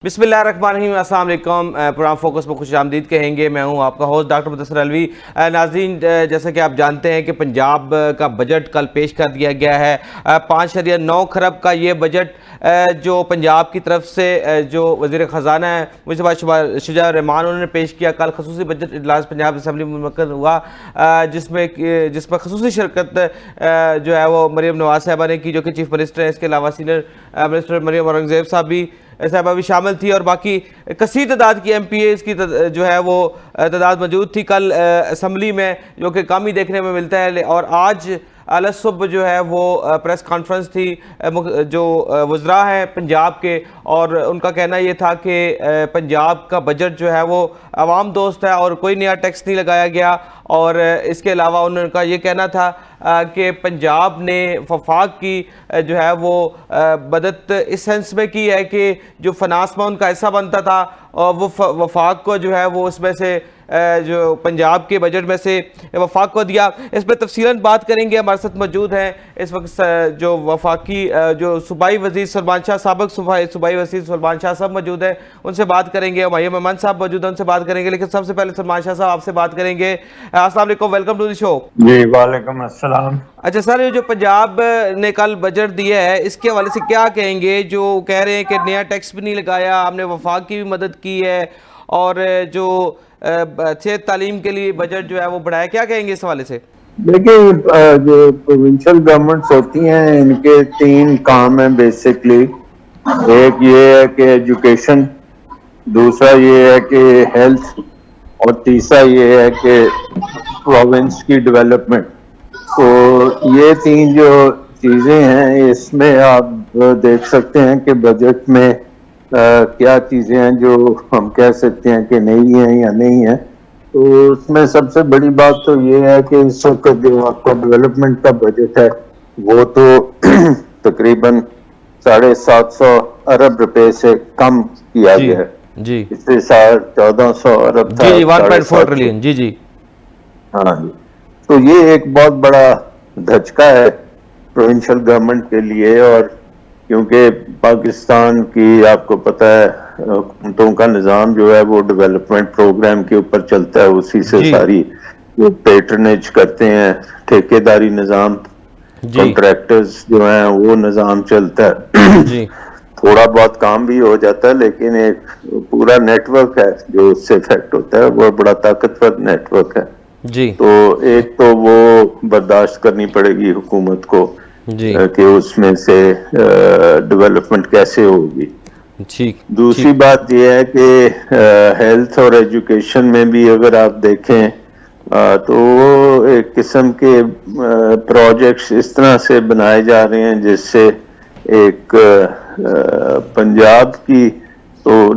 बिस्मिल्लाहिर्रहमानिर्रहीम, अस्सलाम वालेकुम। प्रोग्राम फोकस में खुश आमदीद कहेंगे। मैं हूं आपका होस्ट डॉक्टर मुदस्सिर अलवी। नाज़रीन, जैसा कि आप जानते हैं कि पंजाब का बजट कल पेश कर दिया गया है। 5.9 खरब का ये बजट जो पंजाब की तरफ से जो वज़ीर ख़जाना है मुझे शुजा रहमान उन्होंने पेश किया। कल खसूसी बजट इजलास पंजाब असम्बली में मुनक़्क़द हुआ, जिसमें खसूसी शिरकत जो है वो मरीम नवाज़ साहबा ने की, जो कि चीफ मिनिस्टर है। इसके अलावा सीनियर मिनिस्टर मरीम औरंगज़ेब साहबा भी शामिल थी और बाकी कसीर तादाद की MPAs की जो है वो तादाद मौजूद थी कल असम्बली में, जो कि कम ही देखने में मिलता है। और आज अल सुबह जो है वो प्रेस कॉन्फ्रेंस थी जो वज़रा हैं पंजाब के, और उनका कहना ये था कि पंजाब का बजट जो है वो आवाम दोस्त है और कोई नया टैक्स नहीं लगाया गया। और इसके अलावा उनका ये कहना था कि पंजाब ने वफाक की जो है वो मदद इस सेंस में की है कि जो फनास में उनका हिस्सा बनता था और वो वफाक को जो है वो उसमें से जो पंजाब के बजट में से वफाक को दिया। इस पर तफसीलन बात करेंगे। हमारे साथ मौजूद हैं इस वक्त जो वफाकी जो सूबाई वज़ीर सलमान शाह, साबिक़ सूबाई वज़ीर सलमान शाह साहब मौजूद हैं, उनसे बात करेंगे। हुमायूं मेमन साहब मौजूद हैं, उनसे बात करेंगे। लेकिन सबसे पहले सलमान शाह साहब आपसे बात करेंगे। अस्सलाम वालेकुम, वेलकम टू द शो। जी वालेकुम अस्सलाम। अच्छा सर, ये जो पंजाब ने कल बजट दिया है इसके हवाले से क्या कहेंगे? जो कह रहे हैं कि नया टैक्स भी नहीं लगाया, हमने वफाक की भी मदद की है और जो सेहत तालीम के लिए बजट जो है वो बढ़ाया, क्या कहेंगे इस हवाले से? देखिए, जो प्रोविंशियल गवर्नमेंट्स होती हैं इनके 3 काम हैं बेसिकली। एक ये है कि एजुकेशन, दूसरा ये है कि हेल्थ, और तीसरा ये है कि प्रोविंस की डेवलपमेंट। तो ये 3 जो चीज़ें हैं इसमें आप देख सकते हैं कि बजट में क्या चीज़ें हैं जो हम कह सकते हैं कि नहीं है या नहीं है। तो उसमें सबसे बड़ी बात तो ये है कि इस वक्त जो आपका डेवलपमेंट का बजट है वो तो तकरीबन 750 अरब रुपए से कम किया गया है। जी पिछले साल 1400 अरब था, 1.4 ट्रिलियन। जी जी हाँ जी। तो ये एक बहुत बड़ा धचका है प्रोविंशियल गवर्नमेंट के लिए। और क्योंकि पाकिस्तान की आपको पता है हुकूमतों का निज़ाम जो है वो डेवलपमेंट प्रोग्राम के ऊपर चलता है, उसी से सारी वो पेट्रनेज करते हैं, ठेकेदारी निज़ाम, कॉन्ट्रैक्टर्स जो हैं वो निज़ाम चलता है। जी थोड़ा बहुत काम भी हो जाता है लेकिन एक पूरा नेटवर्क है जो उससे इफेक्ट होता है, वो बड़ा ताकतवर नेटवर्क है जी। तो एक तो वो बर्दाश्त करनी पड़ेगी हुकूमत को कि उसमें से डेवलपमेंट कैसे होगी। ठीक। दूसरी बात यह है कि हेल्थ और एजुकेशन में भी अगर आप देखें तो वो एक किस्म के प्रोजेक्ट्स इस तरह से बनाए जा रहे हैं जिससे एक पंजाब की तो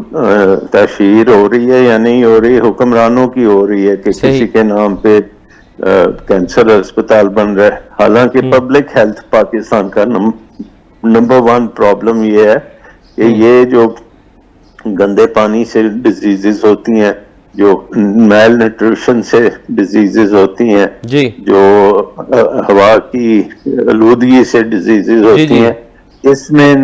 तशहीर हो रही है या नहीं हो रही, हुक्मरानों की हो रही है कि किसी के नाम पे कैंसर अस्पताल बन रहा है। हालांकि पब्लिक हेल्थ पाकिस्तान का नंबर 1 प्रॉब्लम ये है कि ये जो गंदे पानी से डिजीजेस होती हैं, जो मेल न्यूट्रिशन से डिजीजेस होती हैं, जो हवा की आलूदगी से डिजीजेस होती हैं, इसमें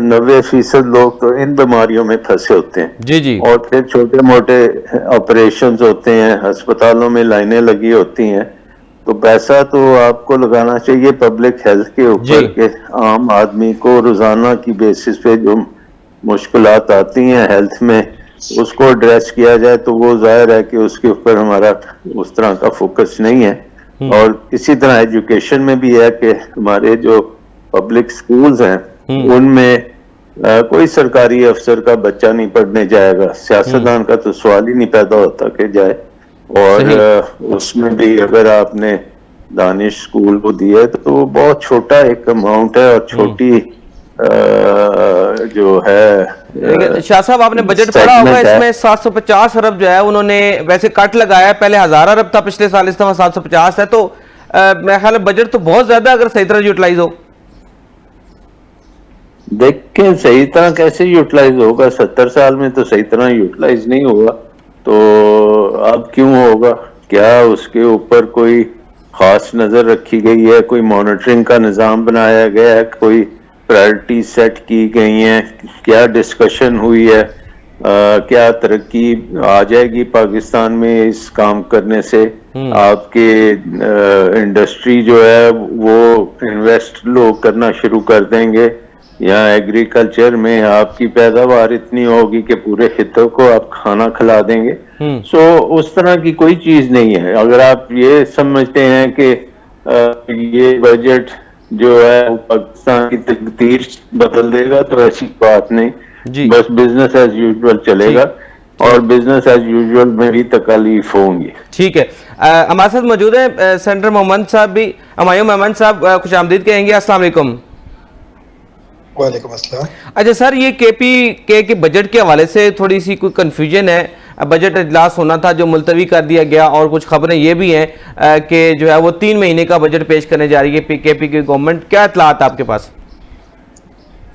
90% लोग तो इन बीमारियों में फंसे होते हैं। जी। और फिर छोटे मोटे ऑपरेशंस होते हैं, अस्पतालों में लाइनें लगी होती हैं। तो पैसा तो आपको लगाना चाहिए पब्लिक हेल्थ के ऊपर के आम आदमी को रोजाना की बेसिस पे जो मुश्किलात आती हैं हेल्थ में उसको एड्रेस किया जाए, तो वो जाहिर है कि उसके ऊपर हमारा उस तरह का फोकस नहीं है। और इसी तरह एजुकेशन में भी है कि हमारे जो पब्लिक स्कूल्स हैं उनमें कोई सरकारी अफसर का बच्चा नहीं पढ़ने जाएगा, सियासतदान का तो सवाल ही नहीं पैदा होता कि जाए। और उसमें भी अगर आपने दानिश स्कूल को दिया तो वो बहुत छोटा एक अमाउंट है और छोटी जो है। शाह साहब, आपने बजट पढ़ा होगा, इसमें 750 अरब जो है उन्होंने वैसे कट लगाया, पहले 1000 अरब था पिछले साल, इस दफा 750 है। तो मेरा ख्याल है बजट तो बहुत ज्यादा अगर सही तरह यूटिलाइज हो। देखें सही तरह कैसे यूटिलाइज होगा, 70 साल में तो सही तरह यूटिलाइज नहीं हुआ, तो अब क्यों होगा? क्या उसके ऊपर कोई खास नजर रखी गई है, कोई मॉनिटरिंग का निजाम बनाया गया है, कोई प्रायोरिटी सेट की गई हैं, क्या डिस्कशन हुई है, क्या तरक्की आ जाएगी पाकिस्तान में इस काम करने से। आपके इंडस्ट्री जो है वो इन्वेस्ट लोग करना शुरू कर देंगे, या एग्रीकल्चर में आपकी पैदावार इतनी होगी कि पूरे खित्तों को आप खाना खिला देंगे। सो उस तरह की कोई चीज नहीं है। अगर आप ये समझते हैं कि ये बजट जो है वो पाकिस्तान की तकदीर बदल देगा, तो ऐसी बात नहीं। बस बिजनेस एज यूजुअल चलेगा, और बिजनेस एज यूजुअल में भी तकालीफ होंगी। ठीक है, हमारे साथ मौजूद है सेंटर मोहम्मद साहब भी। हमायूं मोहम्मद साहब, खुश आमदीद कहेंगे। अस्सलाम वालेकुम। वालेकुम अस्सलाम। अच्छा सर, ये केपीके के बजट के हवाले से थोड़ी सी कोई कन्फ्यूजन है। बजट इजलास होना था जो मुलतवी कर दिया गया, और कुछ खबरें ये भी हैं कि जो है वो 3 महीने का बजट पेश करने जा रही है केपी की गवर्नमेंट। क्या इत्तलात आपके पास?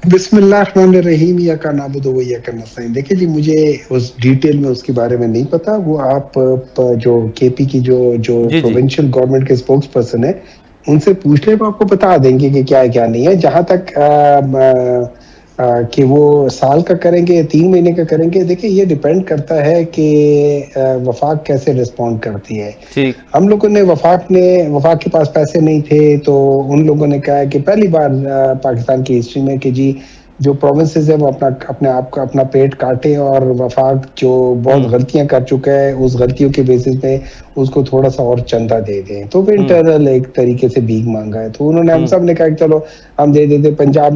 बिस्मिल्लाहिर्रहमानिर्रहीम, या का नाबुदु व इय्याका नस्तईन। देखिए जी, मुझे उस डिटेल में उसके बारे में नहीं पता। वो आप जो केपी की जो प्रोविंशियल गवर्नमेंट के स्पोक्स पर्सन है उनसे पूछ ले, वो आपको बता देंगे कि क्या है क्या नहीं है। जहां तक कि वो साल का करेंगे या 3 महीने का करेंगे, देखिए ये डिपेंड करता है कि वफाक कैसे रिस्पॉन्ड करती है। ठीक, हम लोगों ने वफाक के पास पैसे नहीं थे, तो उन लोगों ने कहा कि पहली बार पाकिस्तान की हिस्ट्री में कि जी जो प्रोविंसेस है वो अपना पेट काटे, और वफाक जो बहुत गलतियां कर चुका है उस गलतियों के बेसिस पे उसको थोड़ा सा और चंदा दे दें। तो इंटरनल एक तरीके से भीख मांगा है, तो उन्होंने हम सब ने कहा कि चलो हम दे देते। पंजाब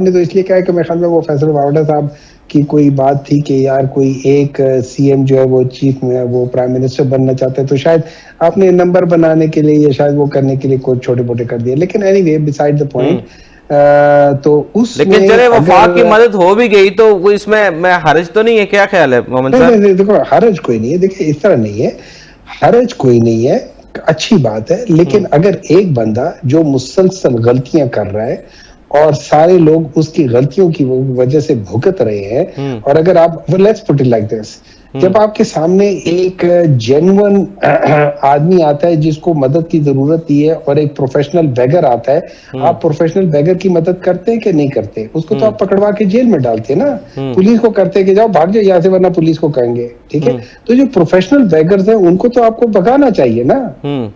ने तो इसलिए कहा कि मेरे ख्याल में वो फैसल बावड़ा साहब की कोई बात थी कि यार कोई एक सीएम जो है वो चीफ में वो प्राइम मिनिस्टर बनना चाहते हैं, तो शायद आपने नंबर बनाने के लिए या शायद वो करने के लिए कुछ छोटे मोटे कर दिए। लेकिन एनीवे, बिसाइड द पॉइंट, तो उस लेकिन चले वफाक की मदद हो भी गई तो वो इसमें मैं हर्ज तो नहीं है? क्या ख्याल है मोहम्मद साहब? नहीं, देखो हर्ज कोई नहीं है। देखिए इस तरह नहीं है, हर्ज कोई नहीं है, अच्छी बात है। लेकिन अगर एक बंदा जो मुसलसल गलतियां कर रहा है और सारे लोग उसकी गलतियों की वजह से भुगत रहे हैं, और अगर आप let's put it like this, जब आपके सामने एक जेन्युइन आदमी आता है जिसको मदद की जरूरत है, और एक प्रोफेशनल बेगर आता है, आप प्रोफेशनल बेगर की मदद करते हैं कि नहीं करते? उसको तो आप पकड़वा के जेल में डालते हैं ना। पुलिस को करते हैं कि जाओ भाग जाओ यहाँ से, वरना पुलिस को कहेंगे। ठीक है, तो जो प्रोफेशनल बेगर्स हैं उनको तो आपको भगाना चाहिए ना।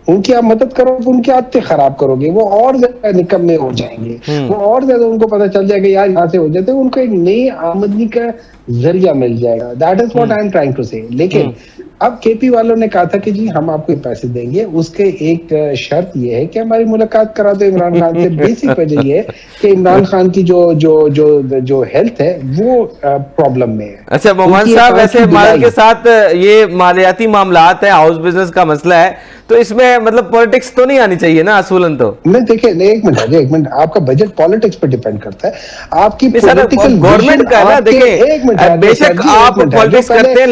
उनकी आप मदद करो, उनकी आदतें खराब करोगे, वो और ज्यादा निकम्मे हो जाएंगे, वो और ज्यादा उनको पता चल जाएगा यार यहाँ से हो जाते, उनको एक नई आमदनी का जरिया मिल जाएगा। That is what I am trying to say. लेकिन अब केपी वालों ने कहा था कि जी हम आपको पैसे देंगे, उसके एक शर्त ये है कि हमारी मुलाकात करा दो इमरान खान से। बेसिक वजह ये है कि इमरान खान की जो हेल्थ है वो प्रॉब्लम में है। अच्छा मोहम्मद साहब, वैसे माल के साथ ये मालियाती मामलात है, हाउस बिजनेस का मसला है, तो इसमें मतलब पॉलिटिक्स तो नहीं आनी चाहिए ना असूलन? तो नहीं, देखिए एक मिनट, आपका बजट पॉलिटिक्स पे डिपेंड करता है। आपकी पॉलिटिकल गवर्नमेंट का है ना। देखिए बेशक आप पॉलिटिक्स करते हैं,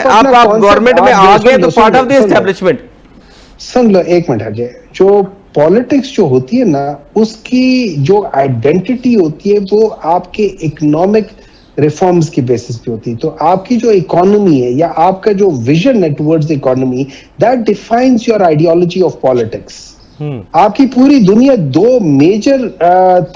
आप गवर्नमेंट में आ गए तो पार्ट ऑफ द एस्टैब्लिशमेंट। सुन लो एक मिनट अजय, जो पॉलिटिक्स जो होती है ना, उसकी जो आइडेंटिटी होती है वो आपके इकोनॉमिक रिफॉर्म्स की बेसिस पे होती है। तो आपकी जो इकोनॉमी है या आपका जो विजन है towards economy, that defines your ideology of politics. आपकी पूरी दुनिया 2 मेजर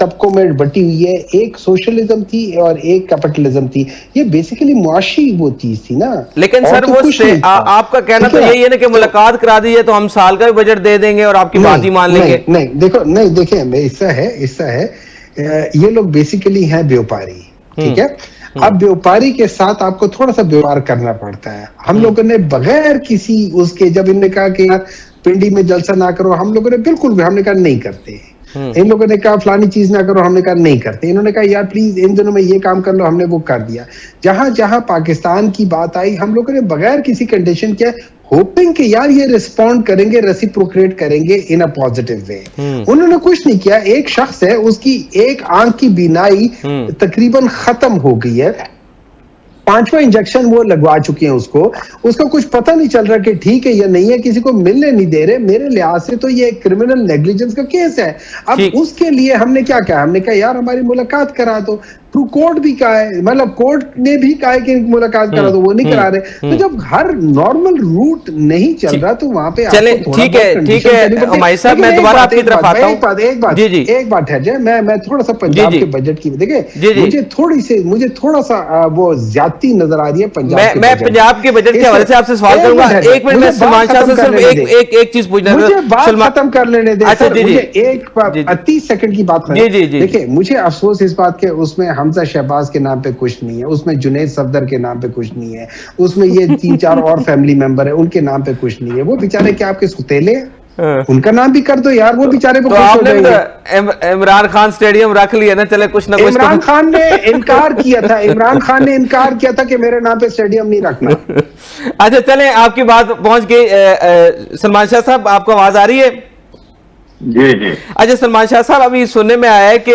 तबकों में बटी हुई है, एक सोशलिज्म थी और एक कैपिटलिज्म थी। ये बेसिकली मुआशी वो चीज थी ना। लेकिन सर तो वो आपका कहना तो यही है ना कि मुलाकात करा दीजिए तो हम साल का भी बजट दे देंगे और आपकी बात ही मान लेंगे। नहीं देखिए ऐसा है, ये लोग बेसिकली हैं व्यापारी। ठीक है, अब व्यापारी के साथ आपको थोड़ा सा व्यवहार करना पड़ता है। हम लोगों ने बगैर किसी उसके, जब इन्होंने कहा कि यार पिंडी में जलसा ना करो, हम लोगों ने बिल्कुल भी, हमने कहा नहीं करते। इन लोगों ने कहा फलानी चीज ना करो, हमने कहा नहीं करते। इन्होंने कहा यार प्लीज इन दिनों में ये काम कर लो, हमने वो कर दिया। जहां जहां पाकिस्तान की बात आई, हम लोगों ने बगैर किसी कंडीशन के, होपिंग कि यार ये रिस्पॉन्ड करेंगे, रेसिप्रोकेट करेंगे इन अ पॉजिटिव वे। उन्होंने कुछ नहीं किया। एक शख्स है, उसकी एक आंख की बीनाई तकरीबन खत्म हो गई है, 5वां इंजेक्शन वो लगवा चुके हैं उसका कुछ पता नहीं चल रहा कि ठीक है या नहीं है, किसी को मिलने नहीं दे रहे। मेरे लिहाज से तो ये क्रिमिनल नेग्लिजेंस का केस है। अब उसके लिए हमने क्या कहा, हमने कहा यार हमारी मुलाकात करा दो। कोर्ट भी कहा है, मतलब कोर्ट ने भी कहा है कि मुलाकात करा दो, वो नहीं करा रहे। तो जब हर नॉर्मल रूट नहीं चल रहा तो वहां पे चले ठीक है हमारे साहब, मैं दोबारा आपकी तरफ आता हूं। एक बात ठहर जाए, मैं थोड़ा सा पंजाब के बजट की देखिए, मुझे थोड़ा सा वो ज्यादती नजर आ रही है पंजाब। मैं पंजाब के बजट के हवाले से आपसे सवाल करूंगा। एक मिनट में सलमान शाह से सिर्फ एक चीज पूछना है, मुझे बात खत्म कर लेने दे। अच्छा, मुझे एक 30 सेकंड की बात है। देखिए मुझे अफसोस इस बात के, उसमें हमजा शहबाज के नाम पे कुछ नहीं है, उसमें जुनैद सफदर के नाम पे कुछ नहीं है, उसमें ये 3-4 और फैमिली मेंबर है उनके नाम पे कुछ नहीं है। वो बेचारे क्या आपके सुतेले हैं? उनका नाम भी कर दो यार, वो बेचारे को तो आपने इमरान खान स्टेडियम रख लिया ना, चले कुछ ना कुछ। इमरान खान ने इनकार किया था कि मेरे नाम पे स्टेडियम नहीं रखना। अच्छा चले, आपकी बात पहुंच गई। सलमान शाह साहब, आपको आवाज आ रही है? जी जी। अच्छा सलमान शाह साहब, अभी सुनने में आया है कि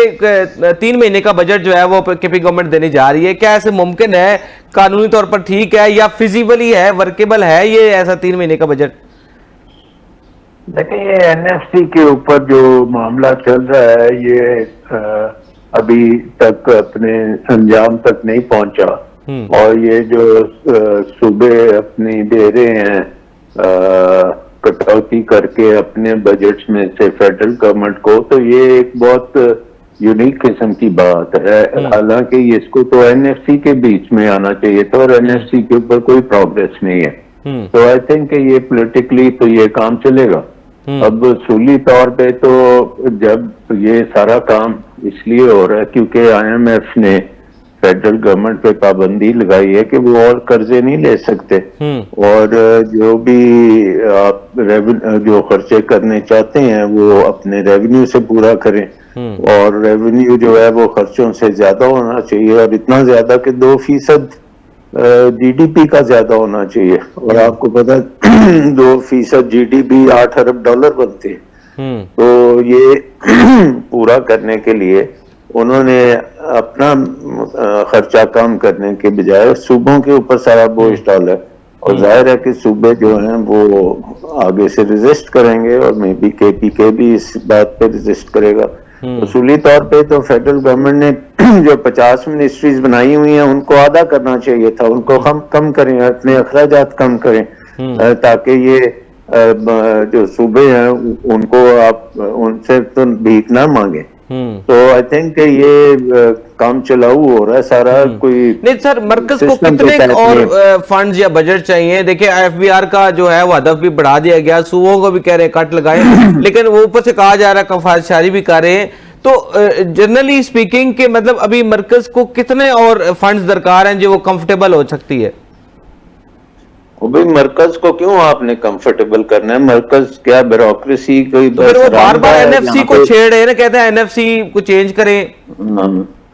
3 महीने का बजट जो है वो केपी गवर्नमेंट देने जा रही है। क्या ऐसे मुमकिन है, कानूनी तौर पर ठीक है या फिजिबली है, वर्केबल है ये ऐसा 3 महीने का बजट? देखिए, ये एनएफसी के ऊपर जो मामला चल रहा है ये अभी तक अपने अंजाम तक नहीं पहुंचा, और ये जो सूबे अपनी दे रहे हैं कटौती करके अपने बजट्स में से फेडरल गवर्नमेंट को, तो ये एक बहुत यूनिक किस्म की बात है। हालांकि इसको तो एनएफसी के बीच में आना चाहिए था और एनएफसी के ऊपर कोई प्रोग्रेस नहीं है। तो आई थिंक ये पॉलिटिकली तो ये काम चलेगा। अब सूली तौर पे तो जब ये सारा काम इसलिए हो रहा है क्योंकि आईएमएफ ने फेडरल गवर्नमेंट पे पाबंदी लगाई है कि वो और कर्जे नहीं ले सकते, और जो भी आप जो खर्चे करने चाहते हैं वो अपने रेवेन्यू से पूरा करें, और रेवेन्यू जो है वो खर्चों से ज्यादा होना चाहिए, और इतना ज्यादा कि 2% जीडीपी का ज्यादा होना चाहिए। और आपको पता है 2% जीडीपी $8 अरब बनते हैं। तो ये पूरा करने के लिए उन्होंने अपना खर्चा कम करने के बजाय सूबों के ऊपर सारा बोझ डाला, और जाहिर है कि सूबे जो हैं वो आगे से रेजिस्ट करेंगे, और मे बी केपीके भी इस बात पे रेजिस्ट करेगा। उसूली तौर पे तो फेडरल गवर्नमेंट ने जो 50 मिनिस्ट्रीज बनाई हुई हैं उनको आधा करना चाहिए था, उनको कम करें, अपने अखराजात कम करें, ताकि ये जो सूबे हैं उनको आप उनसे तो भीख ना मांगे। तो आई थिंक ये काम चलाऊ हो रहा है सारा। कोई नहीं सर, मरकज को कितने और फंड्स या बजट चाहिए? देखिए IFBR का जो है वो हदफ भी बढ़ा दिया गया, सूबों को भी कह रहे हैं कट लगाए, लेकिन वो ऊपर से कहा जा रहा है कफायतशारी भी कर रहे हैं। तो जनरली स्पीकिंग के मतलब अभी मरकज को कितने और फंड्स दरकार हैं जो वो कंफर्टेबल हो सकती है? भाई मरकज को क्यों आपने कंफर्टेबल करना है? मरकज क्या ब्यूरोक्रेसी कोई तो फिर वो बार-बार एनएफसी को छेड़ रहे हैं ना, कहते हैं एनएफसी को चेंज करें।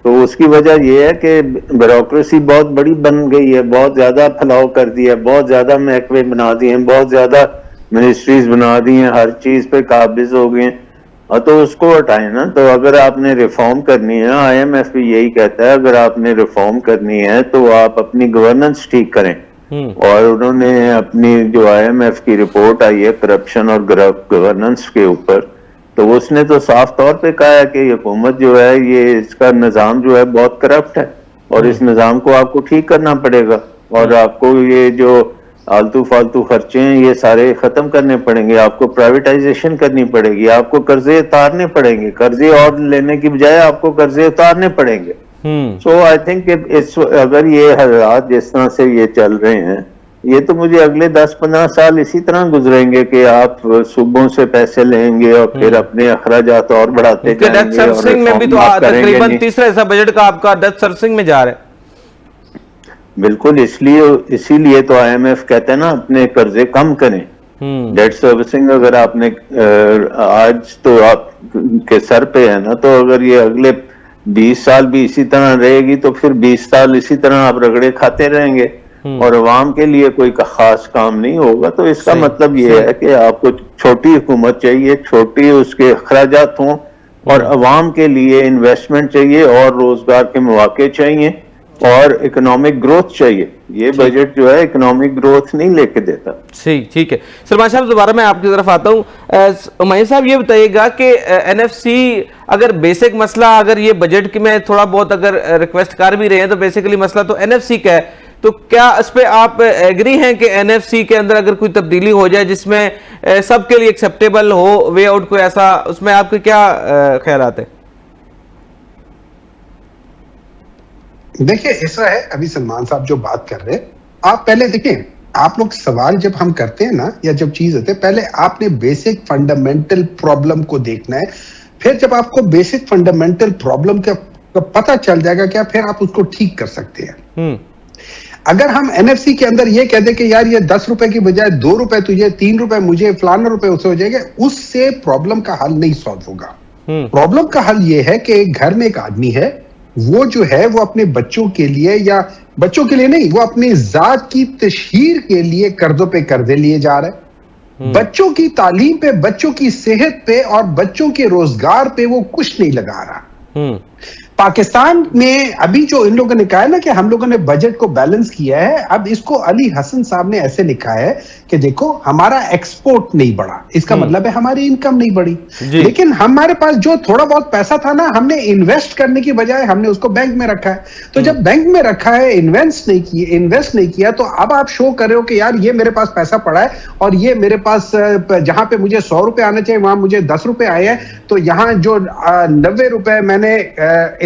तो उसकी वजह यह है कि ब्यूरोक्रेसी बहुत बड़ी बन गई है, बहुत ज्यादा फैलाव कर दिया है, बहुत ज्यादा महकमे बना दिए हैं, बहुत ज्यादा मिनिस्ट्रीज बना दी हैं, हर चीज पे काबिज हो गए हैं। तो उसको हटाए ना। तो अगर आपने रिफॉर्म करनी है, आईएमएफ भी यही कहता है, अगर आपने रिफॉर्म करनी है तो आप अपनी गवर्नेंस ठीक करें। और उन्होंने अपनी जो आईएमएफ की रिपोर्ट आई है करप्शन और गवर्नेंस के ऊपर, तो उसने तो साफ तौर पे कहा है कि हुकूमत जो है ये इसका निजाम जो है बहुत करप्ट है, और इस निजाम को आपको ठीक करना पड़ेगा, और आपको ये जो आलतू फालतू खर्चे हैं ये सारे खत्म करने पड़ेंगे, आपको प्राइवेटाइजेशन करनी पड़ेगी, आपको कर्जे उतारने पड़ेंगे, कर्जे और लेने की बजाय आपको कर्जे उतारने पड़ेंगे। सो आई थिंक अगर ये हालात जिस तरह से ये चल रहे हैं, ये तो मुझे अगले 10-15 साल इसी तरह गुजरेंगे कि आप सूबों से पैसे लेंगे और फिर अपने अखराजात और बढ़ाते जाएंगे। डेट सर्विसिंग में भी तो तकरीबन तीसरा हिस्सा बजट का आपका डेट सर्विसिंग में जा रहा है। बिल्कुल, इसीलिए तो आईएमएफ कहते हैं ना अपने कर्जे कम करें। डेट सर्विसिंग अगर आपने आज तो आप के सर पे है ना, तो अगर ये अगले 20 साल भी इसी तरह रहेगी तो फिर 20 साल इसी तरह आप रगड़े खाते रहेंगे और अवाम के लिए कोई खास काम नहीं होगा। तो इसका मतलब ये है कि आपको छोटी हुकूमत चाहिए, छोटी उसके अखराजात हों, और अवाम के लिए इन्वेस्टमेंट चाहिए और रोजगार के मौके चाहिए, और इकोनॉमिक ग्रोथ चाहिए। ये बजट जो है इकोनॉमिक ग्रोथ नहीं लेके देता। ठीक है सलमान साहब, दोबारा मैं आपकी तरफ आता हूँ। महेश साहब, ये बताइएगा कि एनएफसी अगर बेसिक मसला, अगर ये बजट की मैं थोड़ा बहुत अगर रिक्वेस्ट कर भी रहे हैं तो बेसिकली मसला तो एनएफसी का है, तो क्या इस पे आप एग्री हैं कि एनएफसी के अंदर अगर कोई तब्दीली हो जाए जिसमें सबके लिए एक्सेप्टेबल हो वे आउट, कोई ऐसा, उसमें आपके क्या ख्यालात हैं? देखिए ऐसा है, अभी सलमान साहब जो बात कर रहे हैं, आप पहले देखें, आप लोग सवाल जब हम करते हैं ना, या जब चीज होती है, पहले आपने बेसिक फंडामेंटल प्रॉब्लम को देखना है। फिर जब आपको बेसिक फंडामेंटल प्रॉब्लम का पता चल जाएगा क्या, फिर आप उसको ठीक कर सकते हैं। अगर हम एनएफसी के अंदर ये कह दे कि यार ये 10 रुपए की बजाय 2 रुपए तुझे, 3 रुपए मुझे, फलाना रुपए उससे हो जाएगा, उससे प्रॉब्लम का हल नहीं सॉल्व होगा। प्रॉब्लम का हल ये है कि एक घर में एक आदमी है, वो जो है वो अपने बच्चों के लिए, या बच्चों के लिए नहीं, वो अपनी जात की तशहीर के लिए कर्जों पे कर्जे लिए जा रहा है। बच्चों की तालीम पे, बच्चों की सेहत पे और बच्चों के रोजगार पे वो कुछ नहीं लगा रहा। पाकिस्तान में अभी जो इन लोगों ने कहा है ना कि हम लोगों ने बजट को बैलेंस किया है, अब इसको अली हसन साहब ने ऐसे लिखा है कि देखो हमारा एक्सपोर्ट नहीं बढ़ा, इसका मतलब है हमारी इनकम नहीं बढ़ी, लेकिन हमारे पास जो थोड़ा बहुत पैसा था ना, हमने इन्वेस्ट करने की बजाय हमने उसको बैंक में रखा है। तो जब बैंक में रखा है, इन्वेस्ट नहीं किया, तो अब आप शो कर रहे हो कि यार ये मेरे पास पैसा पड़ा है और ये मेरे पास, जहां पे मुझे 100 रुपए आने चाहिए वहां मुझे 10 रुपए आए हैं, तो यहां जो 90 रुपए मैंने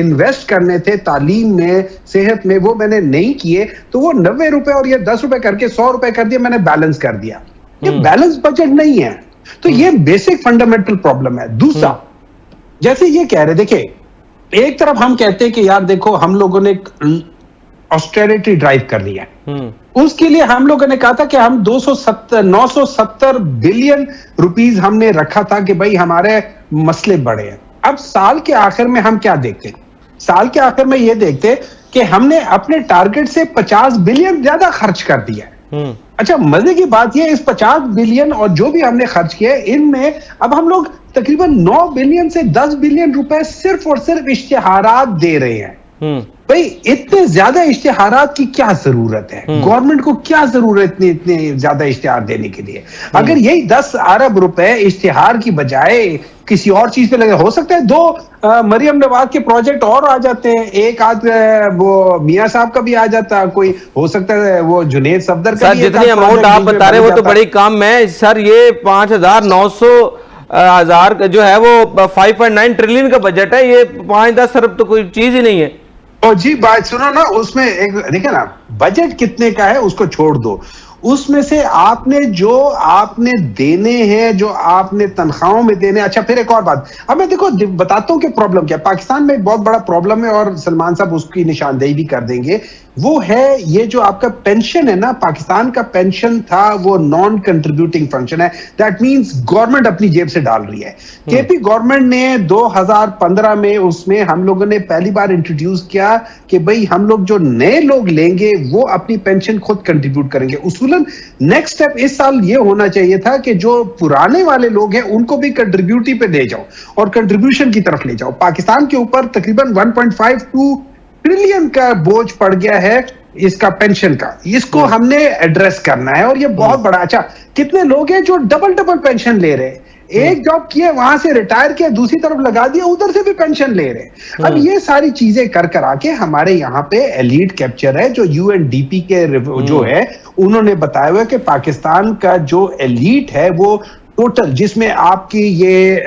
इन्वेस्ट करने थे तालीम में, सेहत में, वो मैंने नहीं किए, तो वो 90 रुपए और ये 10 रुपए करके 100 रुपए कर दिया, मैंने बैलेंस कर दिया। ये बैलेंस बजट नहीं है। तो ये बेसिक फंडामेंटल प्रॉब्लम है। दूसरा, जैसे ये कह रहे, देखिए एक तरफ हम कहते हैं कि यार देखो हम लोगों ने ऑस्टेरिटी ड्राइव कर लिया है, उसके लिए हम लोगों ने कहा था कि हम 970 बिलियन रुपीस हमने रखा था कि भाई हमारे मसले बड़े हैं। अब साल के आखिर में हम क्या देखते हैं? साल के आखिर में ये देखते कि हमने अपने टारगेट से 50 बिलियन ज्यादा खर्च कर दिया है। अच्छा, मजे की बात ये, इस 50 बिलियन और जो भी हमने खर्च किया, इनमें अब हम लोग तकरीबन 9 बिलियन से 10 बिलियन रुपए सिर्फ और सिर्फ इश्तिहारात दे रहे हैं। भाई इतने ज्यादा इश्तिहारात की क्या जरूरत है? गवर्नमेंट को क्या जरूरत है इतने ज्यादा इश्तिहार देने के लिए? अगर यही 10 अरब रुपए इश्तिहार की बजाय किसी और चीज पे लगे, हो सकता है 2 मरियम नवाज के प्रोजेक्ट और आ जाते हैं, एक आध वो मियां साहब का भी आ जाता, कोई हो सकता है वो जुनेद सफदर का। जितनी अमाउंट आप बता रहे हो वो तो बड़ी कम है सर। ये 5,900,000 का जो है वो 5.9 ट्रिलियन का बजट है, ये 5-10 अरब तो कोई चीज ही नहीं है। और जी बात सुनो ना, उसमें एक देखिए ना, बजट कितने का है उसको छोड़ दो, उसमें से आपने देने हैं, जो आपने तनख्वाहों में देने। अच्छा, फिर एक और बात, अब मैं देखो बताता हूं कि प्रॉब्लम क्या है। पाकिस्तान में एक बहुत बड़ा प्रॉब्लम है और सलमान साहब उसकी निशानदेही भी कर देंगे, वो है ये जो आपका पेंशन है ना, पाकिस्तान का पेंशन था वो नॉन कंट्रीब्यूटिंग फंक्शन है। दैट मींस गवर्नमेंट अपनी जेब से डाल रही है। केपी गवर्नमेंट ने 2015 में उसमें हम लोगों ने पहली बार इंट्रोड्यूस किया कि भाई हम लोग जो नए लोग लेंगे वो अपनी पेंशन खुद कंट्रीब्यूट करेंगे। उसूलन नेक्स्ट स्टेप इस साल ये होना चाहिए था कि जो पुराने वाले लोग हैं उनको भी कंट्रीब्यूटी पे ले जाओ और कंट्रीब्यूशन की तरफ ले जाओ। पाकिस्तान के ऊपर तकरीबन 1.52 ट्रिलियन का बोझ पड़ गया है इसका पेंशन का, इसको हमने एड्रेस करना है और ये बहुत बड़ा। अच्छा, कितने लोग हैं जो डबल पेंशन ले रहे हैं? एक जॉब किए, वहां से रिटायर किया, दूसरी तरफ लगा दिया, उधर से भी पेंशन ले रहे। अब ये सारी चीजें कर आके हमारे यहाँ पे एलीट कैप्चर है, जो यूएनडीपी के जो है उन्होंने बताया हुआ कि पाकिस्तान का जो एलीट है वो टोटल, जिसमें आपकी ये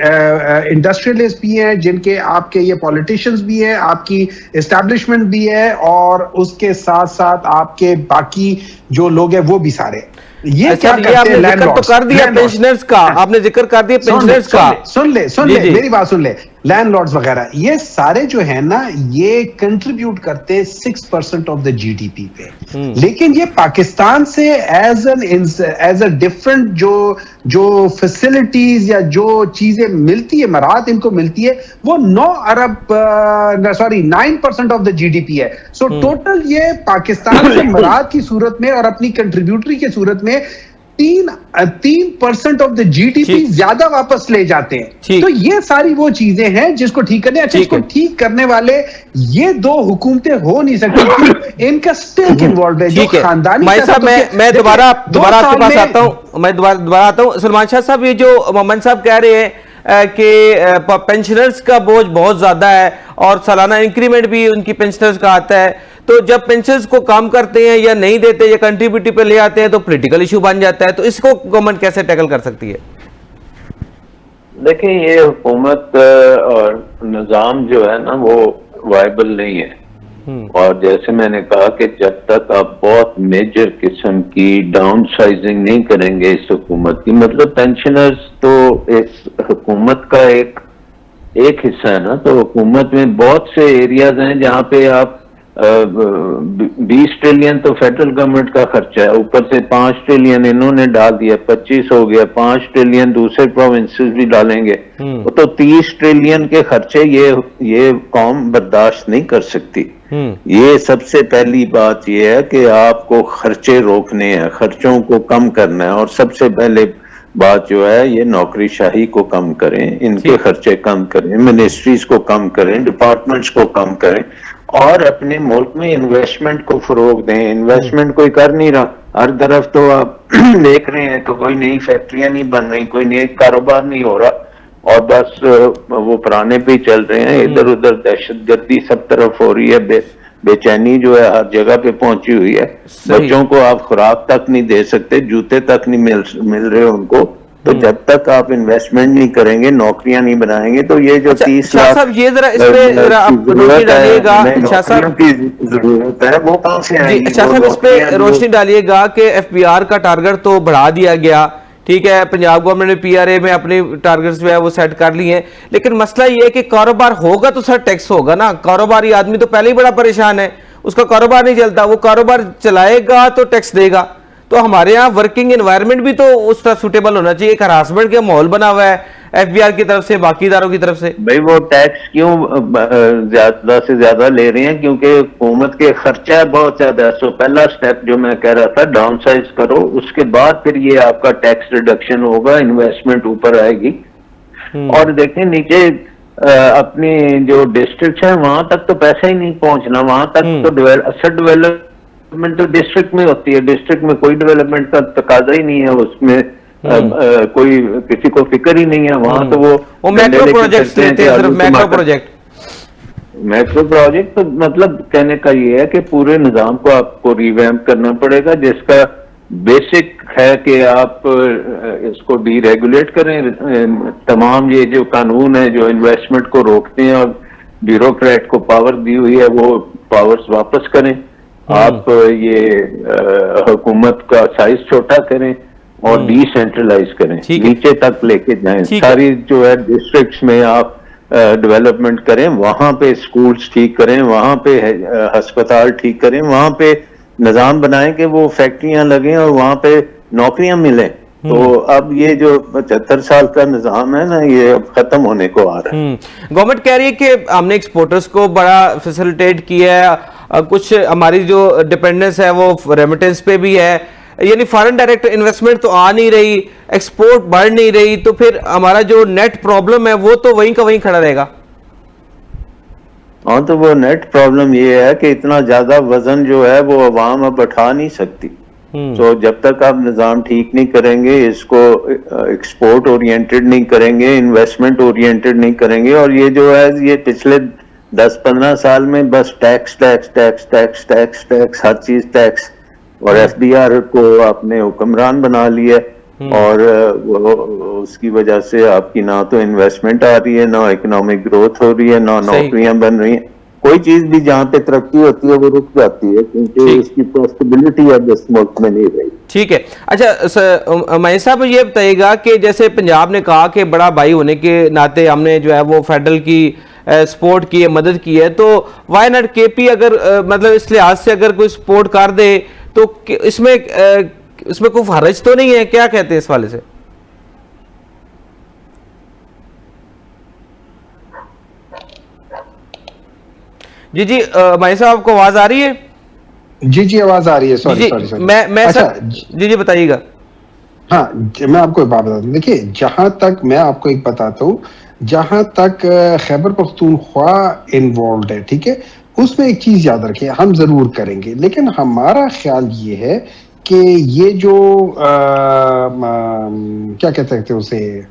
इंडस्ट्रियलिस्ट भी हैं, जिनके आपके ये पॉलिटिशियंस भी हैं, आपकी एस्टैब्लिशमेंट भी है, और उसके साथ साथ आपके बाकी जो लोग हैं वो भी सारे। ये क्या करते हैं? आपने जिक्र तो कर दिया पेंशनर्स का, आपने जिक्र कर दिया पेंशनर्स का। सुन ले मेरी बात सुन ले। लैंडलॉर्ड्स वगैरह ये सारे जो है ना, ये कंट्रीब्यूट करते 6% ऑफ द जीडीपी पे, लेकिन ये पाकिस्तान से एज अ डिफरेंट जो फैसिलिटीज या जो चीजें मिलती है, मराहत इनको मिलती है, वो 9% ऑफ द जीडीपी है। सो टोटल ये पाकिस्तान से मराहत की सूरत में और अपनी कंट्रीब्यूटरी की सूरत में 3% ऑफ द जीडीपी ज्यादा वापस ले जाते हैं। तो ये सारी वो चीजें हैं जिसको ठीक करने, अच्छा इसको ठीक करने वाले ये दो हुकूमतें हो नहीं सकती, इनका स्टेक इन्वॉल्व है जो खानदानी। मैं दोबारा आपके पास आता हूं, मैं दोबारा आता हूं। सलमान शाह साहब, ये जो मोहम्मद साहब कह रहे हैं कि पेंशनर्स का बोझ बहुत ज्यादा है और सालाना इंक्रीमेंट भी उनकी पेंशनर्स का आता है, तो जब पेंशनर्स को कम करते हैं या नहीं देते या कंट्रीब्यूटी पे ले आते हैं तो पॉलिटिकल इशू बन जाता है। तो इसको गवर्नमेंट कैसे टैकल कर सकती है? देखिए, ये हुकूमत और निजाम जो है ना वो वायबल नहीं है। और जैसे मैंने कहा कि जब तक आप बहुत मेजर किस्म की डाउन साइजिंग नहीं करेंगे इस हुकूमत की, मतलब पेंशनर्स तो इस हुकूमत का एक हिस्सा है ना, तो हुकूमत में बहुत से एरियाज हैं जहां पे आप 20 ट्रिलियन तो फेडरल गवर्नमेंट का खर्चा है, ऊपर से 5 ट्रिलियन इन्होंने डाल दिया, 25 हो गया, 5 ट्रिलियन दूसरे प्रोविंसेस भी डालेंगे, तो 30 ट्रिलियन के खर्चे ये कौम बर्दाश्त नहीं कर सकती। ये सबसे पहली बात ये है कि आपको खर्चे रोकने हैं, खर्चों को कम करना है, और सबसे पहले बात जो है ये नौकरीशाही को कम करें, इनके खर्चे कम करें, मिनिस्ट्रीज को कम करें, डिपार्टमेंट्स को कम करें, और अपने मुल्क में इन्वेस्टमेंट को फरोग दें। इन्वेस्टमेंट कोई कर नहीं रहा, हर तरफ तो आप देख रहे हैं तो कोई नई फैक्ट्रियां नहीं बन रही, कोई नई कारोबार नहीं हो रहा, और बस वो पुराने पे ही चल रहे हैं। इधर उधर दहशतगर्दी सब तरफ हो रही है, बेचैनी जो है हर जगह पे पहुंची हुई है। बच्चों को आप खुराक तक नहीं दे सकते, जूते तक नहीं मिल रहे उनको। तो जब तक आप इन्वेस्टमेंट नहीं करेंगे, नौकरियां नहीं बनाएंगे, तो ये जो 30 लाख ये जरा इस पे आप रोशनी डालिएगा, की जरूरत है, वो कहां से आएगी? अच्छा साहब, इस पे रोशनी डालिएगा कि एफबीआर का टारगेट तो बढ़ा दिया गया, ठीक है, पंजाब गवर्नमेंट ने पीआरए में अपने टारगेट्स जो है वो सेट कर लिए हैं, लेकिन मसला ये है कि कारोबार होगा तो सर टैक्स होगा ना। कारोबारी आदमी तो पहले ही बड़ा परेशान है, उसका कारोबार नहीं चलता, वो कारोबार चलाएगा तो टैक्स देगा। तो हमारे यहाँ वर्किंग एनवायरनमेंट भी तो उस तरह सुटेबल होना चाहिए। एक हरासमेंट का माहौल बना हुआ है एफबीआर की तरफ से, बाकी इदारों की तरफ से। भाई वो टैक्स क्यों ज्यादा से ज्यादा ले रहे हैं? क्योंकि हुकूमत के खर्चा बहुत ज्यादा है। सो पहला स्टेप जो मैं कह रहा था, डाउन साइज करो, उसके बाद फिर ये आपका टैक्स रिडक्शन होगा, इन्वेस्टमेंट ऊपर आएगी। और देखें नीचे अपनी जो डिस्ट्रिक्ट है वहां तक तो पैसा ही नहीं पहुंचना, वहां तक तो असट डेवलपमेंट तो डिस्ट्रिक्ट में होती है, डिस्ट्रिक्ट में कोई डेवलपमेंट का तकाजा ही नहीं है, उसमें कोई किसी को फिक्र ही नहीं है। वहां तो वो मैक्रो प्रोजेक्ट लेते हैं, सिर्फ मैक्रो प्रोजेक्ट। तो मतलब कहने का ये है कि पूरे निजाम को आपको रिवैम्प करना पड़ेगा, जिसका बेसिक है कि आप इसको डीरेगुलेट करें। तमाम ये जो कानून है जो इन्वेस्टमेंट को रोकते हैं और ब्यूरोक्रेट को पावर दी हुई है, वो पावर्स वापस करें। आप ये हुकूमत का साइज छोटा करें और डिसेंट्रलाइज करें, नीचे तक लेके जाएं। सारी जो है डिस्ट्रिक्ट्स में आप डेवलपमेंट करें, वहां पे स्कूल्स ठीक करें, वहां पे अस्पताल ठीक करें, वहां पे निजाम बनाएं कि वो फैक्ट्रियां लगें और वहां पे नौकरियां मिलें। तो अब ये जो 75 साल का निजाम है ना, ये अब खत्म होने को आ रहा है। गवर्नमेंट कह रही है कि हमने एक्सपोर्टर्स को बड़ा फैसिलिटेट किया है, कुछ हमारी जो डिपेंडेंस है वो रेमिटेंस पे भी है, यानी फॉरेन डायरेक्ट इन्वेस्टमेंट तो आ नहीं रही, एक्सपोर्ट बढ़ नहीं रही, तो फिर हमारा जो नेट प्रॉब्लम है वो तो वहीं का वहीं खड़ा रहेगा। हाँ, तो वो नेट प्रॉब्लम ये है कि इतना ज्यादा वजन जो है वो अवाम अब उठा नहीं सकती। तो जब तक आप निजाम ठीक नहीं करेंगे, इसको एक्सपोर्ट ओरिएंटेड नहीं करेंगे, इन्वेस्टमेंट ओरिएंटेड नहीं करेंगे, और ये जो है ये पिछले 10-15 साल में बस tax tax tax tax tax tax हर चीज टैक्स, और एफडीआर को आपने हुक्मरान बना लिया, और उसकी वजह से आपकी ना तो इन्वेस्टमेंट आ रही है, ना इकोनॉमिक ग्रोथ हो रही है, ना नौकरियां बन रही हैं। कोई चीज भी जहां पे तरक्की होती है वो रुक जाती है, क्योंकि इसकी पॉसिबिलिटी अब इस मुल्क में नहीं रही। ठीक है। अच्छा महेश साहब, ये बताइएगा कि जैसे पंजाब ने कहा कि बड़ा भाई होने के नाते हमने जो है वो फेडरल की सपोर्ट की है, मदद की है, तो वाई नॉट केपी अगर मतलब इस लिहाज से अगर कोई सपोर्ट कर दे तो इसमें कोई हर्ज तो नहीं है? क्या कहते हैं इस वाले से? जी जी भाई साहब, आपको आवाज आ रही है? जी जी आवाज आ रही है। सॉरी मैं अच्छा जी बताइएगा। हाँ, मैं आपको एक बात बताता हूँ। देखिए, जहां तक मैं आपको एक बताता हूँ, जहां तक खैबर पख्तूनख्वा इन्वॉल्व है, ठीक है, उसमें एक चीज याद रखिए, हम जरूर करेंगे, लेकिन हमारा ख्याल ये है कि ये जो क्या कह सकते हैं उसे,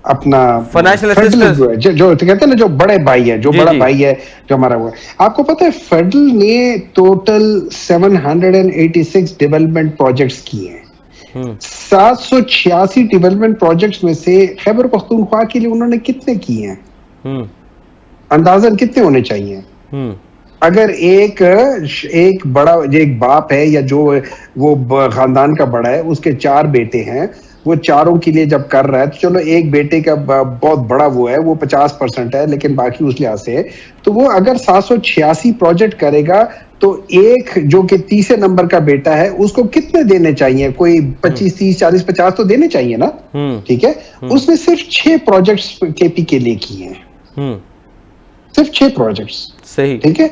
अपना फाइनेंशियल फेडरल असिस्टेंस। जो कहते हैं ना, जो बड़े भाई है, जो जी बड़ा जी। भाई है, जो हमारा हुआ है, आपको पता है फेडरल ने टोटल 786 डेवलपमेंट प्रोजेक्ट्स किए हैं। 786 डेवलपमेंट प्रोजेक्ट्स में से खैबर पख्तूनख्वा के लिए उन्होंने कितने किए हैं? अंदाजन कितने होने चाहिए? अगर एक बड़ा, जो एक बाप है या जो वो खानदान का बड़ा है, उसके 4 बेटे हैं, वो चारों के लिए जब कर रहा है, तो चलो एक बेटे का बहुत बड़ा वो है, वो 50% है, लेकिन बाकी उस लिहाज से है, तो वो अगर 786 प्रोजेक्ट करेगा, तो एक जो कि तीसरे नंबर का बेटा है, उसको कितने देने चाहिए? कोई 25, 30, 40, 50 तो देने चाहिए ना, ठीक है। उसने सिर्फ 6 प्रोजेक्ट्स केपी के लिए किए हैं, सिर्फ 6 प्रोजेक्ट्स, सही, ठीक है।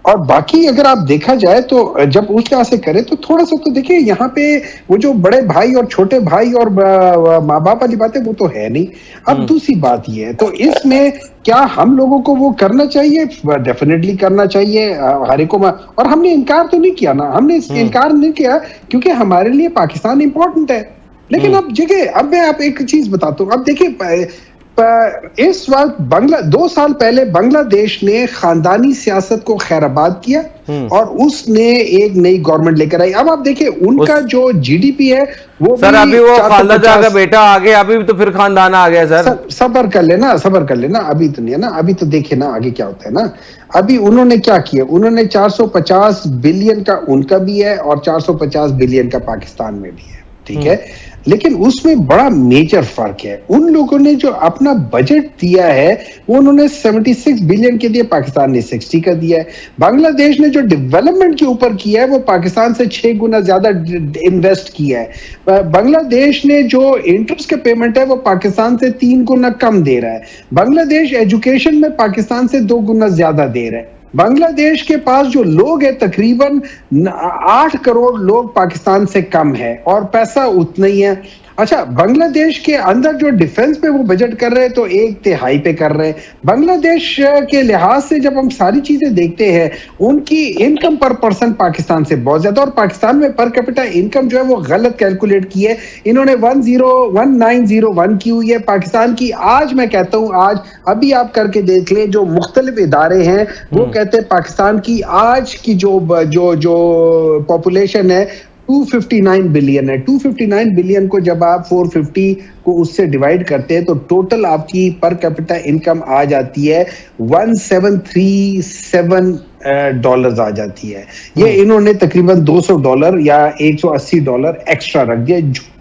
और बाकी अगर आप देखा जाए तो जब उस तरह से करें तो थोड़ा सा तो देखिए, यहाँ पे वो जो बड़े भाई और छोटे भाई और माँ बाप वाली बातें वो तो है नहीं। अब दूसरी बात ये है, तो इसमें क्या हम लोगों को वो करना चाहिए? डेफिनेटली करना चाहिए हर एक को। और हमने इनकार तो नहीं किया ना, हमने इनकार नहीं किया क्योंकि हमारे लिए पाकिस्तान इंपॉर्टेंट है। लेकिन अब मैं आप एक चीज बताता हूँ। अब देखिए, इस वक्त 2 साल पहले बांग्लादेश ने खानदानी सियासत को खैराबाद किया और उसने एक नई गवर्नमेंट लेकर आई। अब आप देखिए, उनका जो जीडीपी है वो सर, अभी वो खालदा का बेटा आ गया, अभी तो फिर खानदान आ गया सर। सबर कर लेना, अभी तो नहीं है ना, अभी तो देखिए ना आगे क्या होता है ना। अभी उन्होंने क्या किया, उन्होंने 450 बिलियन का उनका भी है और 450 बिलियन का पाकिस्तान में भी है, ठीक है। लेकिन उसमें बड़ा मेजर फर्क है। उन लोगों ने जो अपना बजट दिया है वो उन्होंने 76 बिलियन के दिए, पाकिस्तान ने 60 का दिया है। बांग्लादेश ने जो डेवलपमेंट के ऊपर किया है वो पाकिस्तान से 6 गुना ज्यादा इन्वेस्ट किया है। बांग्लादेश ने जो इंटरेस्ट के पेमेंट है वो पाकिस्तान से 3 गुना कम दे रहा है। बांग्लादेश एजुकेशन में पाकिस्तान से 2 गुना ज्यादा दे रहा है। बांग्लादेश के पास जो लोग है तकरीबन 8 करोड़ लोग पाकिस्तान से कम है और पैसा उतना ही है। अच्छा, बांग्लादेश के अंदर जो डिफेंस पे वो बजट कर रहे हैं तो 1/3 पे कर रहे हैं। बांग्लादेश के लिहाज से जब हम सारी चीजें देखते हैं, उनकी इनकम पर पर्सन पाकिस्तान से बहुत ज्यादा, और पाकिस्तान में पर कैपिटा इनकम जो है वो गलत कैलकुलेट की है इन्होंने, 1901 की हुई है पाकिस्तान की। आज मैं कहता हूं, आज अभी आप करके देख ले, जो मुख्तलिफ इदारे हैं वो कहते हैं पाकिस्तान की आज की जो पॉपुलेशन है 259 बिलियन है। 259 बिलियन को जब आप 450 को उससे डिवाइड करते हैं तो टोटल आपकी पर कैपिटा इनकम आ जाती है 1737 डॉलर्स आ जाती है। ये इन्होंने तकरीबन $200 या $180 एक्स्ट्रा रख दिया,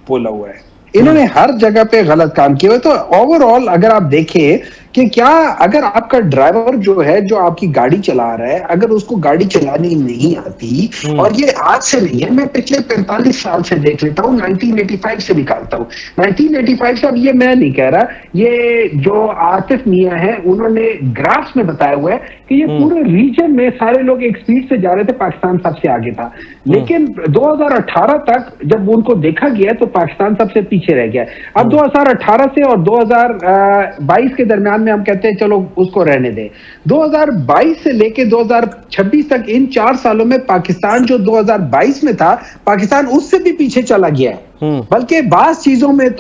बोला हुआ है। इन्होंने हर जगह पे गलत काम किया हुआ। तो ओवरऑल अगर आप देखें कि क्या, अगर आपका ड्राइवर जो है, जो आपकी गाड़ी चला रहा है, अगर उसको गाड़ी चलानी नहीं आती, और ये आज से नहीं है, मैं पिछले 45 साल से देख लेता हूँ, 1985 से निकालता हूँ, 1985 से। अब ये मैं नहीं कह रहा, ये जो आतिफ मियां है उन्होंने ग्राफ्स में बताया हुआ है कि ये पूरे रीजन में सारे लोग एक स्पीड से जा रहे थे, पाकिस्तान सबसे आगे था। लेकिन 2018 तक जब उनको देखा गया तो पाकिस्तान सबसे पीछे रह गया। अब 2018 से और 2022 के दरमियान में हम कहते हैं चलो उसको रहने दें। 2022 से लेके 2026 तक, इन 4 सालों में पाकिस्तान जो 2022 में था, पाकिस्तान उससे भी पीछे चला गया है। बल्कि बाज़ चीजों में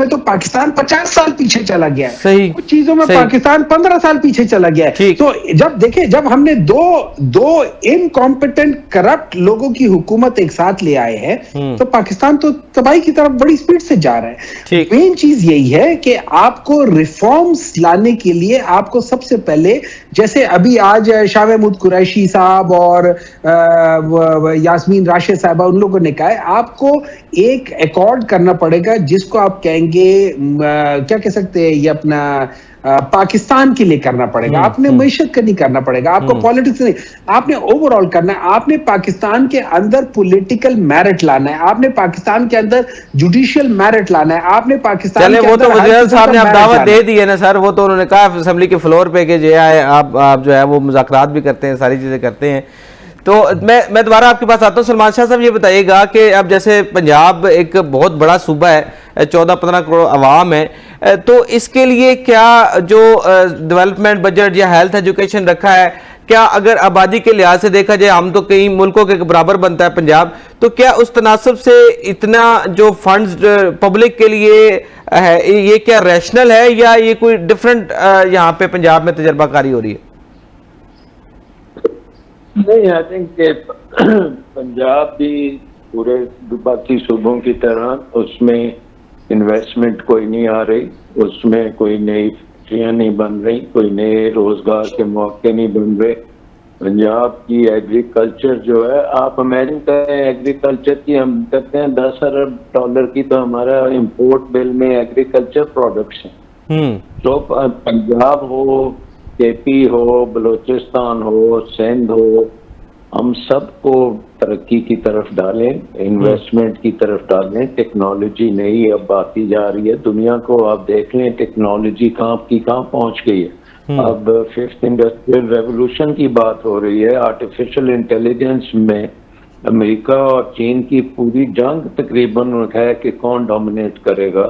तो पाकिस्तान 50 साल पीछे चला गया है, कुछ चीजों में पाकिस्तान 15 साल पीछे चला गया है। तो जब हमने दो इनकॉम्पिटेंट करप्ट लोगों की हुकूमत एक साथ ले आए हैं, तो पाकिस्तान तो तबाही की तरफ बड़ी स्पीड से जा रहा है। मेन चीज यही है कि आपको रिफॉर्म्स लाने के लिए आपको सबसे पहले, जैसे अभी आज शाह महमूद कुरैशी साहब और यास्मीन राशिद साहबा, उन लोगों ने कहा है आपको एक अकॉर्ड करना पड़ेगा, जिसको आप कहेंगे क्या कह सकते हैं, ये अपना पाकिस्तान के लिए करना पड़ेगा। आपने मैशत का नहीं करना पड़ेगा, आपको पॉलिटिक्स नहीं, आपने ओवरऑल करना है। आपने पाकिस्तान के अंदर पॉलिटिकल मेरिट लाना है, आपने पाकिस्तान के अंदर जुडिशियल मेरिट लाना है, आपने पाकिस्तान चले, के वो अंदर तो वज़ीर साहब ने अब दावत दे दी है ना सर, वो तो उन्होंने कहा असेंबली के फ्लोर पे कि जो है आप जो है वो मुज़ाकरात भी करते हैं, सारी चीजें करते हैं। तो मैं दोबारा आपके पास आता हूँ। सलमान शाह साहब, ये बताइएगा कि अब जैसे पंजाब एक बहुत बड़ा सूबा है, 14-15 करोड़ आवाम है, तो इसके लिए क्या जो डेवलपमेंट बजट या हेल्थ एजुकेशन रखा है, क्या अगर आबादी के लिहाज से देखा जाए, हम तो कई मुल्कों के बराबर बनता है पंजाब, तो क्या उस तनासब से इतना जो फंड्स पब्लिक के लिए है, ये क्या रैशनल है या ये कोई डिफरेंट यहाँ पे पंजाब में तजर्बाकारी हो रही है? नहीं, आई थिंक पंजाब भी पूरे बाकी सूबों की तरह उसमें इन्वेस्टमेंट कोई नहीं आ रही, उसमें कोई नई फैक्ट्रियां नहीं बन रही, कोई नए रोजगार के मौके नहीं बन रहे। पंजाब की एग्रीकल्चर जो है, आप इमेजिन करें एग्रीकल्चर की हम करते हैं 10 अरब डॉलर की, तो हमारा इंपोर्ट बिल में एग्रीकल्चर प्रोडक्ट्स हैं। तो पंजाब हो, केपी हो, बलूचिस्तान हो, सिंध हो, हम सबको तरक्की की तरफ डालें, इन्वेस्टमेंट की तरफ डालें। टेक्नोलॉजी नई अब आती जा रही है, दुनिया को आप देख लें टेक्नोलॉजी कहाँ पहुंच गई है। अब 5th इंडस्ट्रियल रेवोल्यूशन की बात हो रही है। आर्टिफिशियल इंटेलिजेंस में अमेरिका और चीन की पूरी जंग तकरीबन है कि कौन डोमिनेट करेगा,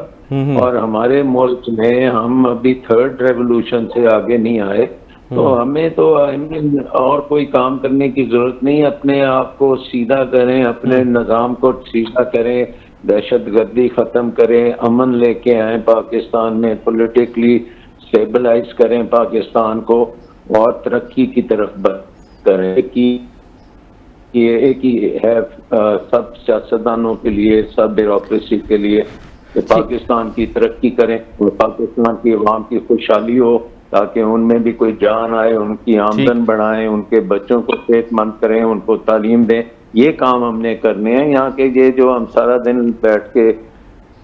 और हमारे मुल्क में हम अभी 3rd रेवोल्यूशन से आगे नहीं आए। तो हमें तो और कोई काम करने की जरूरत नहीं, अपने आप को सीधा करें, अपने निजाम को सीधा करें, दहशतगर्दी खत्म करें, अमन लेके आए पाकिस्तान में, पॉलिटिकली स्टेबलाइज करें पाकिस्तान को और तरक्की की तरफ करें। कि ये एक ही है सब सियासतदानों के लिए, सब ब्यूरोक्रेसी के लिए, कि पाकिस्तान की तरक्की करें और पाकिस्तान की अवाम की खुशहाली हो, ताकि उनमें भी कोई जान आए, उनकी आमदन बढ़ाएं, उनके बच्चों को सेहतमंद करें, उनको तालीम दें। ये काम हमने करने हैं। यहाँ के ये जो हम सारा दिन बैठ के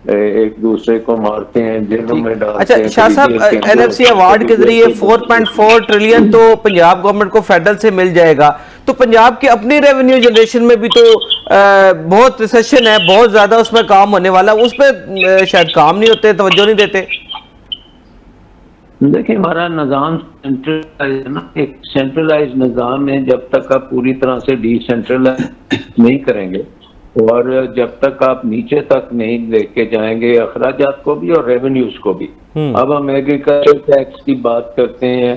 एक दूसरे को मारते हैं, जेलों में डालते हैं। अच्छा शाह साहब, एनएफसी अवार्ड के जरिए 4.4 ट्रिलियन तो पंजाब गवर्नमेंट को फेडरल से मिल जाएगा, तो पंजाब के अपनी रेवेन्यू जनरेशन में भी तो बहुत रिसेशन है, बहुत ज्यादा उसमें काम होने वाला, उस पर शायद काम नहीं होते, तवज्जो नहीं देते। देखिए, हमारा निज़ाम सेंट्रलाइज है ना, एक सेंट्रलाइज निज़ाम है। जब तक आप पूरी तरह से डिसेंट्रलाइज नहीं करेंगे और जब तक आप नीचे तक नहीं लेके जाएंगे अखराजात को भी और रेवेन्यूज को भी। अब हम एग्रीकल्चर टैक्स की बात करते हैं,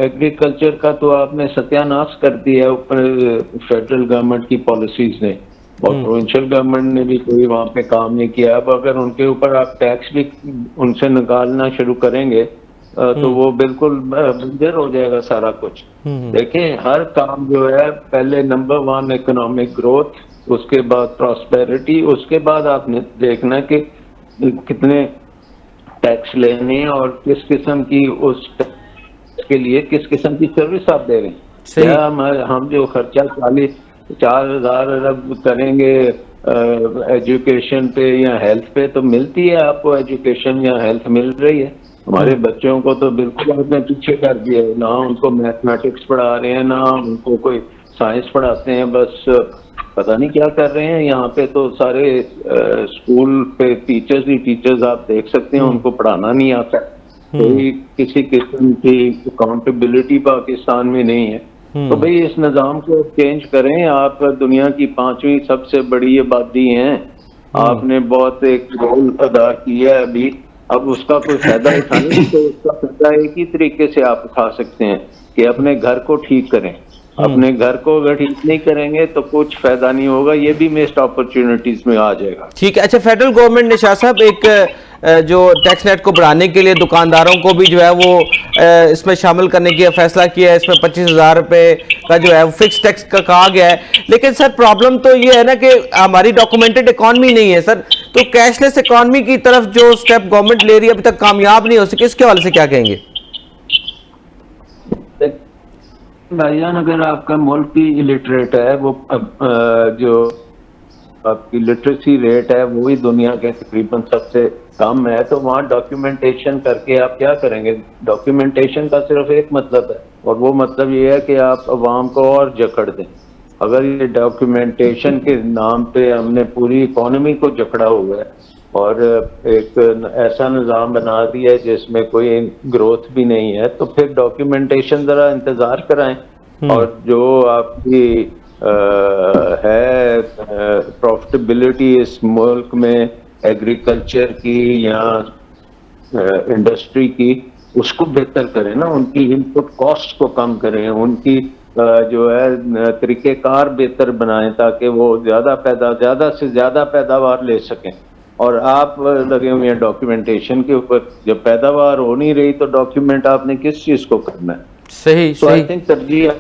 एग्रीकल्चर का तो आपने सत्यानाश कर दिया फेडरल गवर्नमेंट की पॉलिसीज ने, और प्रोविंशियल गवर्नमेंट ने भी कोई वहाँ पे काम नहीं किया। अब अगर उनके ऊपर आप टैक्स भी उनसे निकालना शुरू करेंगे तो वो बिल्कुल बंजर हो जाएगा सारा कुछ। देखें, हर काम जो है, पहले नंबर 1 इकोनॉमिक ग्रोथ, उसके बाद प्रॉस्पेरिटी, उसके बाद आपने देखना कि कितने टैक्स लेने और किस किस्म की उस टैक्स के लिए किस किस्म की सर्विस आप दे रहे हैं। क्या हम जो खर्चा 4,000 अरब करेंगे एजुकेशन पे या हेल्थ पे, तो मिलती है आपको एजुकेशन या हेल्थ मिल रही है? हमारे बच्चों को तो बिल्कुल आपने पीछे कर दिया है, ना उनको मैथमेटिक्स पढ़ा रहे हैं, ना उनको कोई साइंस पढ़ाते हैं, बस पता नहीं क्या कर रहे हैं। यहाँ पे तो सारे स्कूल पे टीचर्स ही टीचर्स आप देख सकते हैं, उनको पढ़ाना नहीं आता। कोई किसी किस्म की अकाउंटेबिलिटी पाकिस्तान में नहीं है। तो भाई इस निज़ाम को चेंज करें। आप दुनिया की 5वीं सबसे बड़ी आबादी हैं, आपने बहुत एक रोल अदा किया है अभी, अब उसका कोई फायदा उठाने, तो उसका फायदा एक ही तरीके से आप उठा सकते हैं कि अपने घर को ठीक करें। अपने घर को अगर ठीक नहीं करेंगे तो कुछ फायदा नहीं होगा, ये भी मिस्ड अपॉर्चुनिटीज में आ जाएगा। ठीक है। अच्छा, फेडरल गवर्नमेंट ने शाह साहब एक जो टैक्स नेट को बढ़ाने के लिए दुकानदारों को भी जो है वो इसमें शामिल करने की फैसला किया है। इसमें 25,000 रुपए का जो है फिक्स टैक्स का कहा गया है। लेकिन सर प्रॉब्लम तो ये है ना कि हमारी डॉक्यूमेंटेड इकॉनमी नहीं है सर, तो कैशलेस इकॉनमी की तरफ जो स्टेप गवर्नमेंट ले रही है अभी तक कामयाब नहीं हो सकी, इसके हवाले से क्या कहेंगे? भाईजान, अगर आपका मुल्क ही इलिटरेट है, वो जो आपकी लिटरेसी रेट है वो ही दुनिया के तकरीबन सबसे कम है, तो वहाँ डॉक्यूमेंटेशन करके आप क्या करेंगे? डॉक्यूमेंटेशन का सिर्फ एक मतलब है, और वो मतलब ये है कि आप अवाम को और जकड़ दें। अगर ये डॉक्यूमेंटेशन के नाम पे हमने पूरी इकोनॉमी को जकड़ा हुआ है और एक ऐसा निज़ाम बना दिया है जिसमें कोई ग्रोथ भी नहीं है, तो फिर डॉक्यूमेंटेशन जरा इंतजार कराएं। और जो आपकी है प्रॉफिटेबिलिटी इस मुल्क में एग्रीकल्चर की या इंडस्ट्री की, उसको बेहतर करें ना, उनकी इनपुट कॉस्ट को कम करें, उनकी जो है तरीक़ेकार बेहतर बनाएं ताकि वो ज़्यादा से ज़्यादा पैदावार ले सकें। और आप लगे हुए हैं डॉक्यूमेंटेशन के ऊपर, जब पैदावार हो नहीं रही तो डॉक्यूमेंट आपने किस चीज़ को करना है? सही तो आई सही, थिंक तरजीह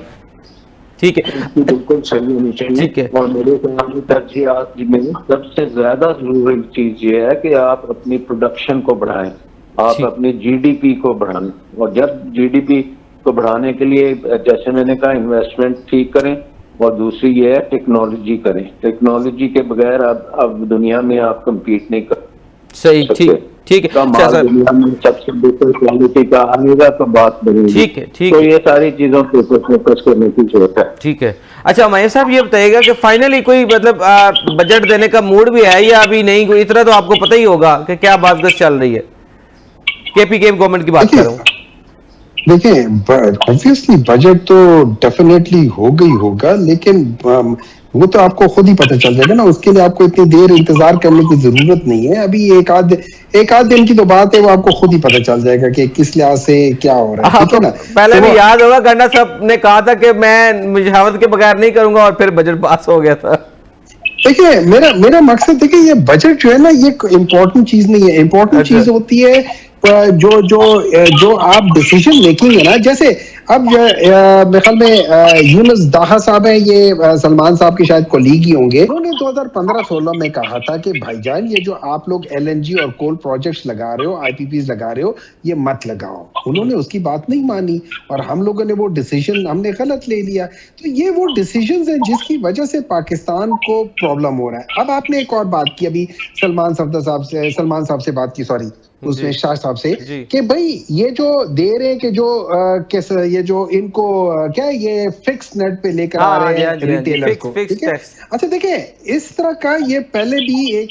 ठीक है, बिल्कुल सही होनी चाहिए। ठीक है। और मेरे ख्याल में तरजीहात में सबसे ज्यादा जरूरी चीज ये है कि आप अपनी प्रोडक्शन को बढ़ाएं, आप अपनी जीडीपी को बढ़ाएं। और जब जीडीपी को बढ़ाने के लिए, जैसे मैंने कहा, इन्वेस्टमेंट ठीक करें, और दूसरी ये है टेक्नोलॉजी करें। टेक्नोलॉजी के बगैर अब दुनिया में आप कम्पीट नहीं कर सही, ठीक है, दुनिया में सबसे बेहतर क्वालिटी का आएगा तो बात बनेगी। ठीक है, ठीक तो है, ये सारी चीजों पे फोकस करने की जरूरत है। ठीक है। अच्छा महेश साहब, ये बताइएगा कि फाइनली कोई मतलब बजट देने का मूड भी है या अभी नहीं? कोई इतना तो आपको पता ही होगा कि क्या बातचीत चल रही है। केपीके गवर्नमेंट की बात कर रहा हूँ। देखिए, ऑब्वियसली बजट तो डेफिनेटली होगा, लेकिन वो तो आपको खुद ही पता चल जाएगा ना। उसके लिए आपको इतनी देर इंतजार करने की जरूरत नहीं है। अभी एक आध दिन की तो बात है, वो आपको खुद ही पता चल जाएगा कि किस लिहाज से क्या हो रहा है, ठीक है ना। पहले भी याद होगा, गन्ना साहब ने कहा था कि मैं मुजावरत के बगैर नहीं करूंगा, और फिर बजट पास हो गया था। देखिए, मेरा मकसद देखिए, ये बजट जो है ना, ये इम्पोर्टेंट चीज नहीं है। इम्पोर्टेंट चीज होती है जो आप डिसीजन मेकिंग है ना। जैसे अब मेरे ख्याल में यूनुस दाहा साहब है, ये सलमान साहब के शायद कोलीग ही होंगे। उन्होंने 2015-16 में कहा था कि भाईजान, ये जो आप लोग एलएनजी और कोल प्रोजेक्ट्स लगा रहे हो, आईपीपीज लगा रहे हो, ये मत लगाओ। उन्होंने उसकी बात नहीं मानी और हम लोगों ने वो डिसीजन हमने गलत ले लिया। तो ये वो डिसीजन है जिसकी वजह से पाकिस्तान को प्रॉब्लम हो रहा है। अब आपने एक और बात की, अभी सलमान साहब से बात की, सॉरी, उसमें शाह साहब से, कि भाई ये जो दे रहे हैं कि जो कैसे ये जो इनको क्या ये फिक्स नेट पे लेकर आ रहे हैं रिटेलर को, ठीक है। अच्छा देखिए, इस तरह का ये पहले भी एक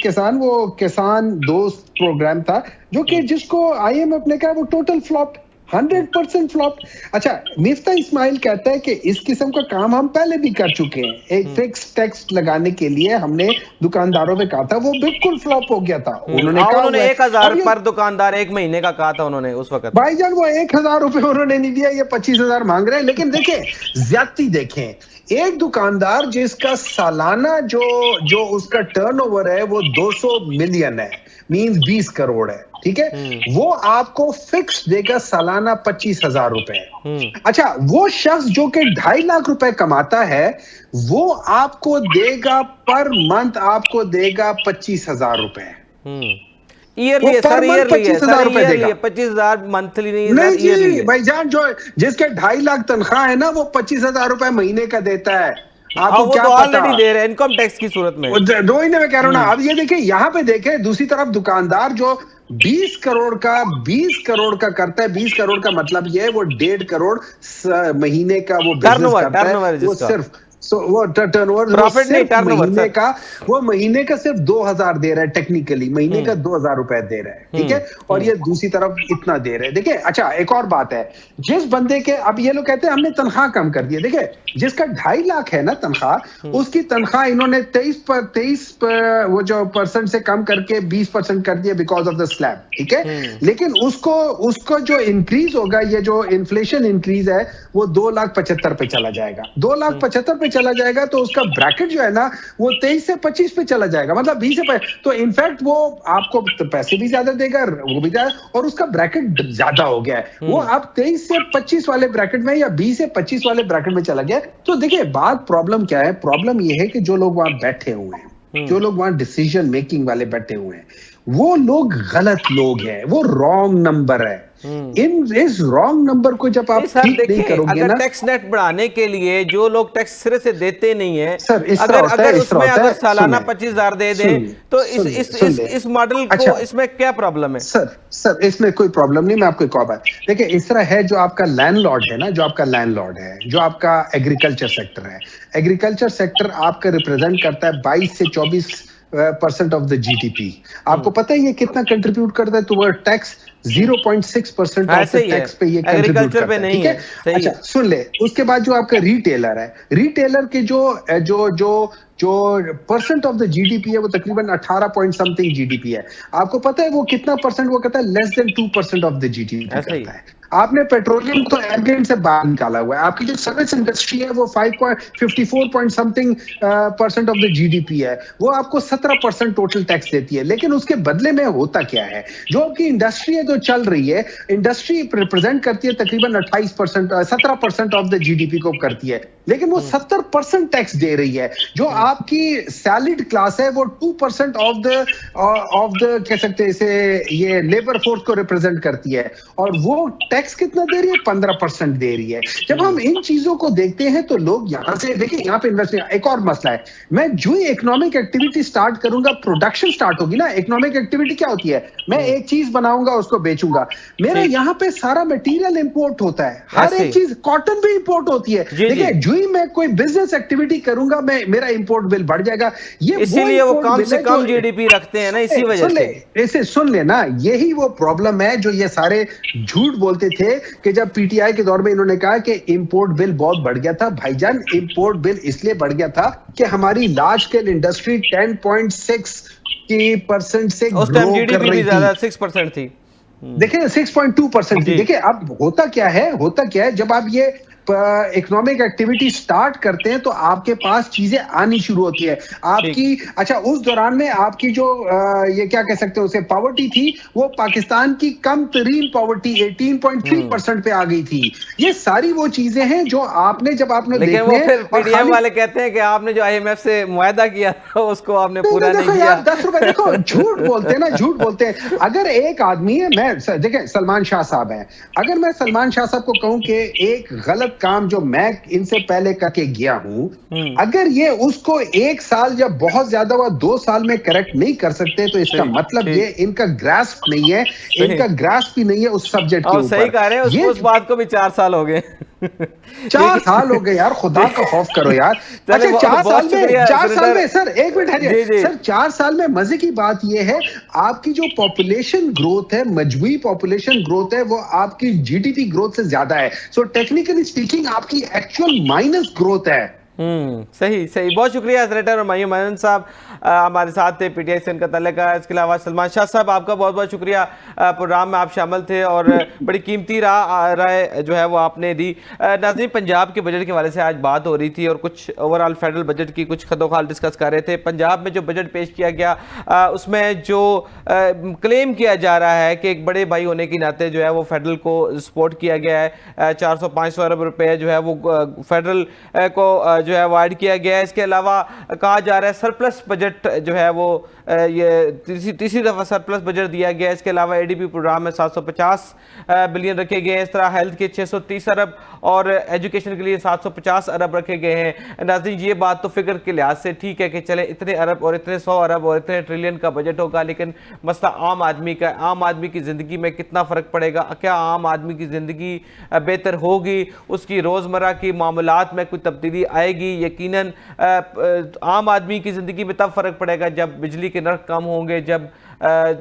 किसान दोस्त प्रोग्राम था, जो कि जिसको आईएमएफ ने कहा वो टोटल फ्लॉप, 100% फ्लॉप। अच्छा, मिफ्ता इस्माइल कहता है कि इस किस्म का काम हम पहले भी कर चुके हैं। एक फिक्स टैक्स लगाने के लिए हमने दुकानदारों पे कहा था, वो बिल्कुल फ्लॉप हो गया था। उन्होंने 1000 पर दुकानदार 1 महीने का कहा था उन्होंने उस वक्त। भाईजान, वो 1000 रुपए उन्होंने नहीं दिया, ये 25,000 मांग रहे हैं। लेकिन देखें, ज्यादती देखें, एक दुकानदार जिसका सालाना जो उसका टर्नओवर है वो 200 मिलियन है, मींस 20 करोड़ है, ठीक है, वो आपको फिक्स देगा सालाना 25,000 रुपए। अच्छा, वो शख्स जो कि 2.5 लाख रुपए कमाता है, वो आपको देगा पर मंथ, आपको देगा 25,000 रुपए। ईयरली है सर, ईयरली 25,000 रुपए देगा, 25,000 मंथली नहीं जी भाईजान। जो जिसके 2.5 लाख तनख्वाह है ना, वो 25,000 रुपए महीने का देता है। आपको वो क्या तो पता, ऑलरेडी दे रहे हैं इनकम टैक्स की सूरत में। दो ही मैं कह रहा हूं ना। अब ये देखिए, यहाँ पे देखे दूसरी तरफ दुकानदार जो 20 करोड़ का करता है। 20 करोड़ का मतलब ये है वो 1.5 करोड़ महीने का वो बिजनेस करता है। वो सिर्फ वो टर्नओवर प्रॉफिट नहीं, टर्नओवर महीने का, वो महीने का सिर्फ 2,000 दे रहा है, टेक्निकली महीने का 2,000 रुपए दे रहा है, ठीक है। और ये दूसरी तरफ इतना दे रहे हैं। देखिए, अच्छा एक और बात है, जिस बंदे के, अब ये लोग कहते हैं हमने तनख्वाह कम कर दी है। देखिए, जिसका 2.5 लाख है ना तनख्वाह, उसकी तनख्वाह इन्होंने 23 वो जो % से कम करके 20% कर दिया बिकॉज ऑफ द स्लैब, ठीक है। लेकिन उसको जो इंक्रीज होगा, ये जो इन्फ्लेशन इंक्रीज है, वो 2,75,000 पे चला जाएगा। 2,75,000 पे चला जाएगा तो उसका ब्रैकेट जो है ना, वो 23 से 25 पे चला जाएगा, मतलब 20 से 25। तो इनफैक्ट वो आपको पैसे भी ज्यादा देगा, वो भी ज्यादा, और उसका ब्रैकेट ज्यादा हो गया है। वो अब 23 से 25 वाले ब्रैकेट में या 20 से 25 वाले ब्रैकेट में चला गया। तो देखिए, बात प्रॉब्लम क्या है? प्रॉब्लम ये है कि जो लोग वहां बैठे हुए हैं, जो लोग वहां डिसीजन मेकिंग वाले बैठे हुए हैं, वो लोग गलत लोग हैं, वो रॉन्ग नंबर है। इस रॉन्ग नंबर को जब आप ठीक नहीं करोगे ना, टैक्स नेट बढ़ाने के लिए जो लोग टैक्स सिरे से देते नहीं है, सर, अगर उसमें अगर सालाना 25,000 दे दें, तो इस मॉडल को, इसमें क्या प्रॉब्लम है? सर इसमें कोई प्रॉब्लम नहीं। मैं आपको एक और बात, देखिए, इस तरह है, जो आपका लैंडलॉर्ड है ना, जो आपका एग्रीकल्चर सेक्टर है, एग्रीकल्चर सेक्टर आपका रिप्रेजेंट करता है 22 से 24% ऑफ द जीडीपी। आपको पता है ये कितना कंट्रीब्यूट करता है toward tax? 0.6% of the tax पे ये कंट्रीब्यूट करता है, ठीक है। अच्छा सुन ले, उसके बाद जो आपका रिटेलर है, रिटेलर के जो परसेंट ऑफ द जीडीपी है वो तकरीबन 18 पॉइंट समथिंग जीडीपी है। आपको पता है वो कितना परसेंट वो कहता है? Less than 2% of the GDP करता है। आपने पेट्रोलियम तो एवरेज से बाहर निकाला हुआ है। आपकी जो सर्विस इंडस्ट्री है वो 5.54 point something percent of the GDP है, वो आपको 17% टोटल टैक्स देती है। लेकिन उसके बदले में होता क्या है? जो आपकी इंडस्ट्री है जो चल रही है, इंडस्ट्री रिप्रेजेंट करती है तकरीबन 17% ऑफ द जीडीपी को करती है, लेकिन वो 70% टैक्स दे रही है। जो आपकी सैलरीड क्लास है वो 2% ऑफ द कह सकते हैं इसे, ये लेबर फोर्स को रिप्रेजेंट करती है, और वो टैक्स कितना दे रही है? 15% दे रही है। जब हम इन चीजों को देखते हैं तो लोग यहां से देखिए, यहां पे इन्वेस्ट। एक और मसला है, मैं जो ही इकोनॉमिक एक्टिविटी स्टार्ट करूंगा, प्रोडक्शन स्टार्ट होगी ना। इकोनॉमिक एक्टिविटी क्या होती है? मैं एक चीज बनाऊंगा, उसको बेचूंगा। मेरा यहाँ पे सारा मटेरियल इंपोर्ट होता है, हर एक चीज, कॉटन भी इंपोर्ट होती है। देखिए जो ही मैं कोई बिजनेस एक्टिविटी करूंगा, मेरा इंपोर्ट बिल बढ़ जाएगा। ये इसीलिए वो कम से कम जीडीपी रखते हैं ना, इसी वजह से। इसे सुन लेना, यही वो प्रॉब्लम है जो ये सारे झूठ बोलते थे कि जब पीटीआई के दौर में इन्होंने कहा कि इंपोर्ट बिल बहुत बढ़ गया था। भाईजान, इंपोर्ट बिल इसलिए बढ़ गया था कि हमारी लार्ज स्केल इंडस्ट्री 10.6% से उस टाइम जीडीपी भी ज्यादा 6% थी। देखिए 6.2% थी। देखिए अब होता क्या है, जब आप ये इकोनॉमिक एक्टिविटी स्टार्ट करते हैं तो आपके पास चीजें आनी शुरू होती है आपकी। अच्छा, उस दौरान में आपकी जो ये क्या कह सकते हैं उसे, पॉवर्टी थी, वो पाकिस्तान की कम तरीन पॉवर्टी 18.3% पे आ गई थी। ये सारी वो चीजें हैं जो आपने लेकिन वो फिर पीडीएम वाले कहते हैं कि आपने जो आईएमएफ से मुआहदा किया था उसको आपने पूरा नहीं किया। 10 रुपए देखो, झूठ बोलते हैं ना, झूठ बोलते हैं। अगर एक आदमी है, मैं देखिए सलमान शाह साहब हैं, अगर मैं सलमान शाह साहब को कहूं कि एक गलत काम जो मैं इनसे पहले करके गया हूं, अगर ये उसको 1 साल या बहुत ज्यादा हुआ 2 साल में करेक्ट नहीं कर सकते, तो इसका मतलब ये इनका ग्रास्प नहीं है, इनका ग्रास्प ही नहीं है उस सब्जेक्ट के ऊपर। सही कह रहे हैं, उस बात को भी 4 साल हो गए। 4 साल हो गए यार, खुदा का खौफ करो यार। अच्छा 4 साल में सर, एक मिनट है सर, 4 साल में मजे की बात यह है, आपकी जो पॉपुलेशन ग्रोथ है, मजबूरी पॉपुलेशन ग्रोथ है, वो आपकी जीडीपी ग्रोथ से ज्यादा है। सो टेक्निकली स्पीकिंग आपकी एक्चुअल माइनस ग्रोथ है। सही। बहुत शुक्रिया सेनेटर हुमायूं साहब, हमारे साथ थे, पीटीआई से इनका तल्लुक है। इसके अलावा सलमान शाह साहब, आपका बहुत बहुत शुक्रिया, प्रोग्राम में आप शामिल थे और बड़ी कीमती राय जो है वो आपने दी। नाज़रीन, पंजाब के बजट के हवाले से आज बात हो रही थी और कुछ ओवरऑल फेडरल बजट की कुछ खदोखाल डिस्कस कर रहे थे। पंजाब में जो बजट पेश किया गया उसमें जो क्लेम किया जा रहा है कि एक बड़े भाई होने के नाते जो है वो फेडरल को सपोर्ट किया गया है। 400-500 अरब रुपये जो है वो फेडरल को जो है वो ऐड किया गया है। इसके अलावा कहा जा रहा है सरप्लस बजट जो है वो ये तीसरी दफ़ा सरप्लस बजट दिया गया है। इसके अलावा एडीपी प्रोग्राम में 750 बिलियन रखे गए हैं। इस तरह हेल्थ के 630 अरब और एजुकेशन के लिए 750 अरब रखे गए हैं। नाज़रीन, ये बात तो फिगर के लिहाज से ठीक है कि चले इतने अरब और इतने 100 अरब और इतने ट्रिलियन का बजट होगा, लेकिन मसला आम आदमी का, आम आदमी की ज़िंदगी में कितना फ़र्क पड़ेगा? क्या आम आदमी की ज़िंदगी बेहतर होगी? उसकी रोज़मर्रा की मामलात में कोई तब्दीली आएगी? यकीनन आम आदमी की ज़िंदगी में तब फ़र्क पड़ेगा जब बिजली के नर्ख कम होंगे, जब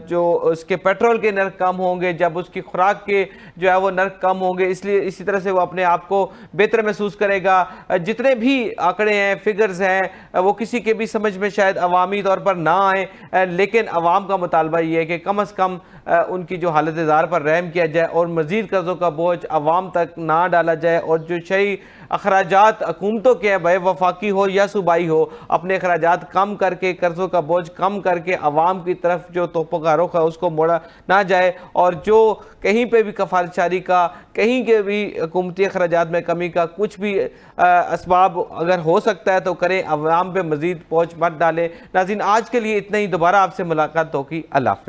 जो उसके पेट्रोल के नर्ख कम होंगे, जब उसकी खुराक के जो है वो नर्ख कम होंगे। इसलिए इसी तरह से वो अपने आप को बेहतर महसूस करेगा। जितने भी आंकड़े हैं, फिगर्स हैं, वो किसी के भी समझ में शायद अवामी तौर पर ना आए, लेकिन अवाम का मुतालबा ये है कि कम अज़ कम उनकी जो हालत ज़ार पर रहम किया जाए और मज़ीद कर्ज़ों का बोझ अवाम तक ना डाला जाए, और जो शई अखराजात हुकूमतों के हैं, भाई वफाकी हो या सूबाई हो, अपने अखराजात कम करके, कर्ज़ों का बोझ कम करके अवाम की तरफ जो तोपों का रुख है उसको मोड़ा ना जाए, और जो कहीं पे भी कफालतशारी का, कहीं के भी हुकूमती अखराजात में कमी का कुछ भी असबाब अगर हो सकता है तो करें, अवाम पे मज़ीद बोझ मत डालें। नाज़रीन, आज के लिए इतना ही। दोबारा आपसे मुलाकात होगी। अल्लाह हाफ़िज़।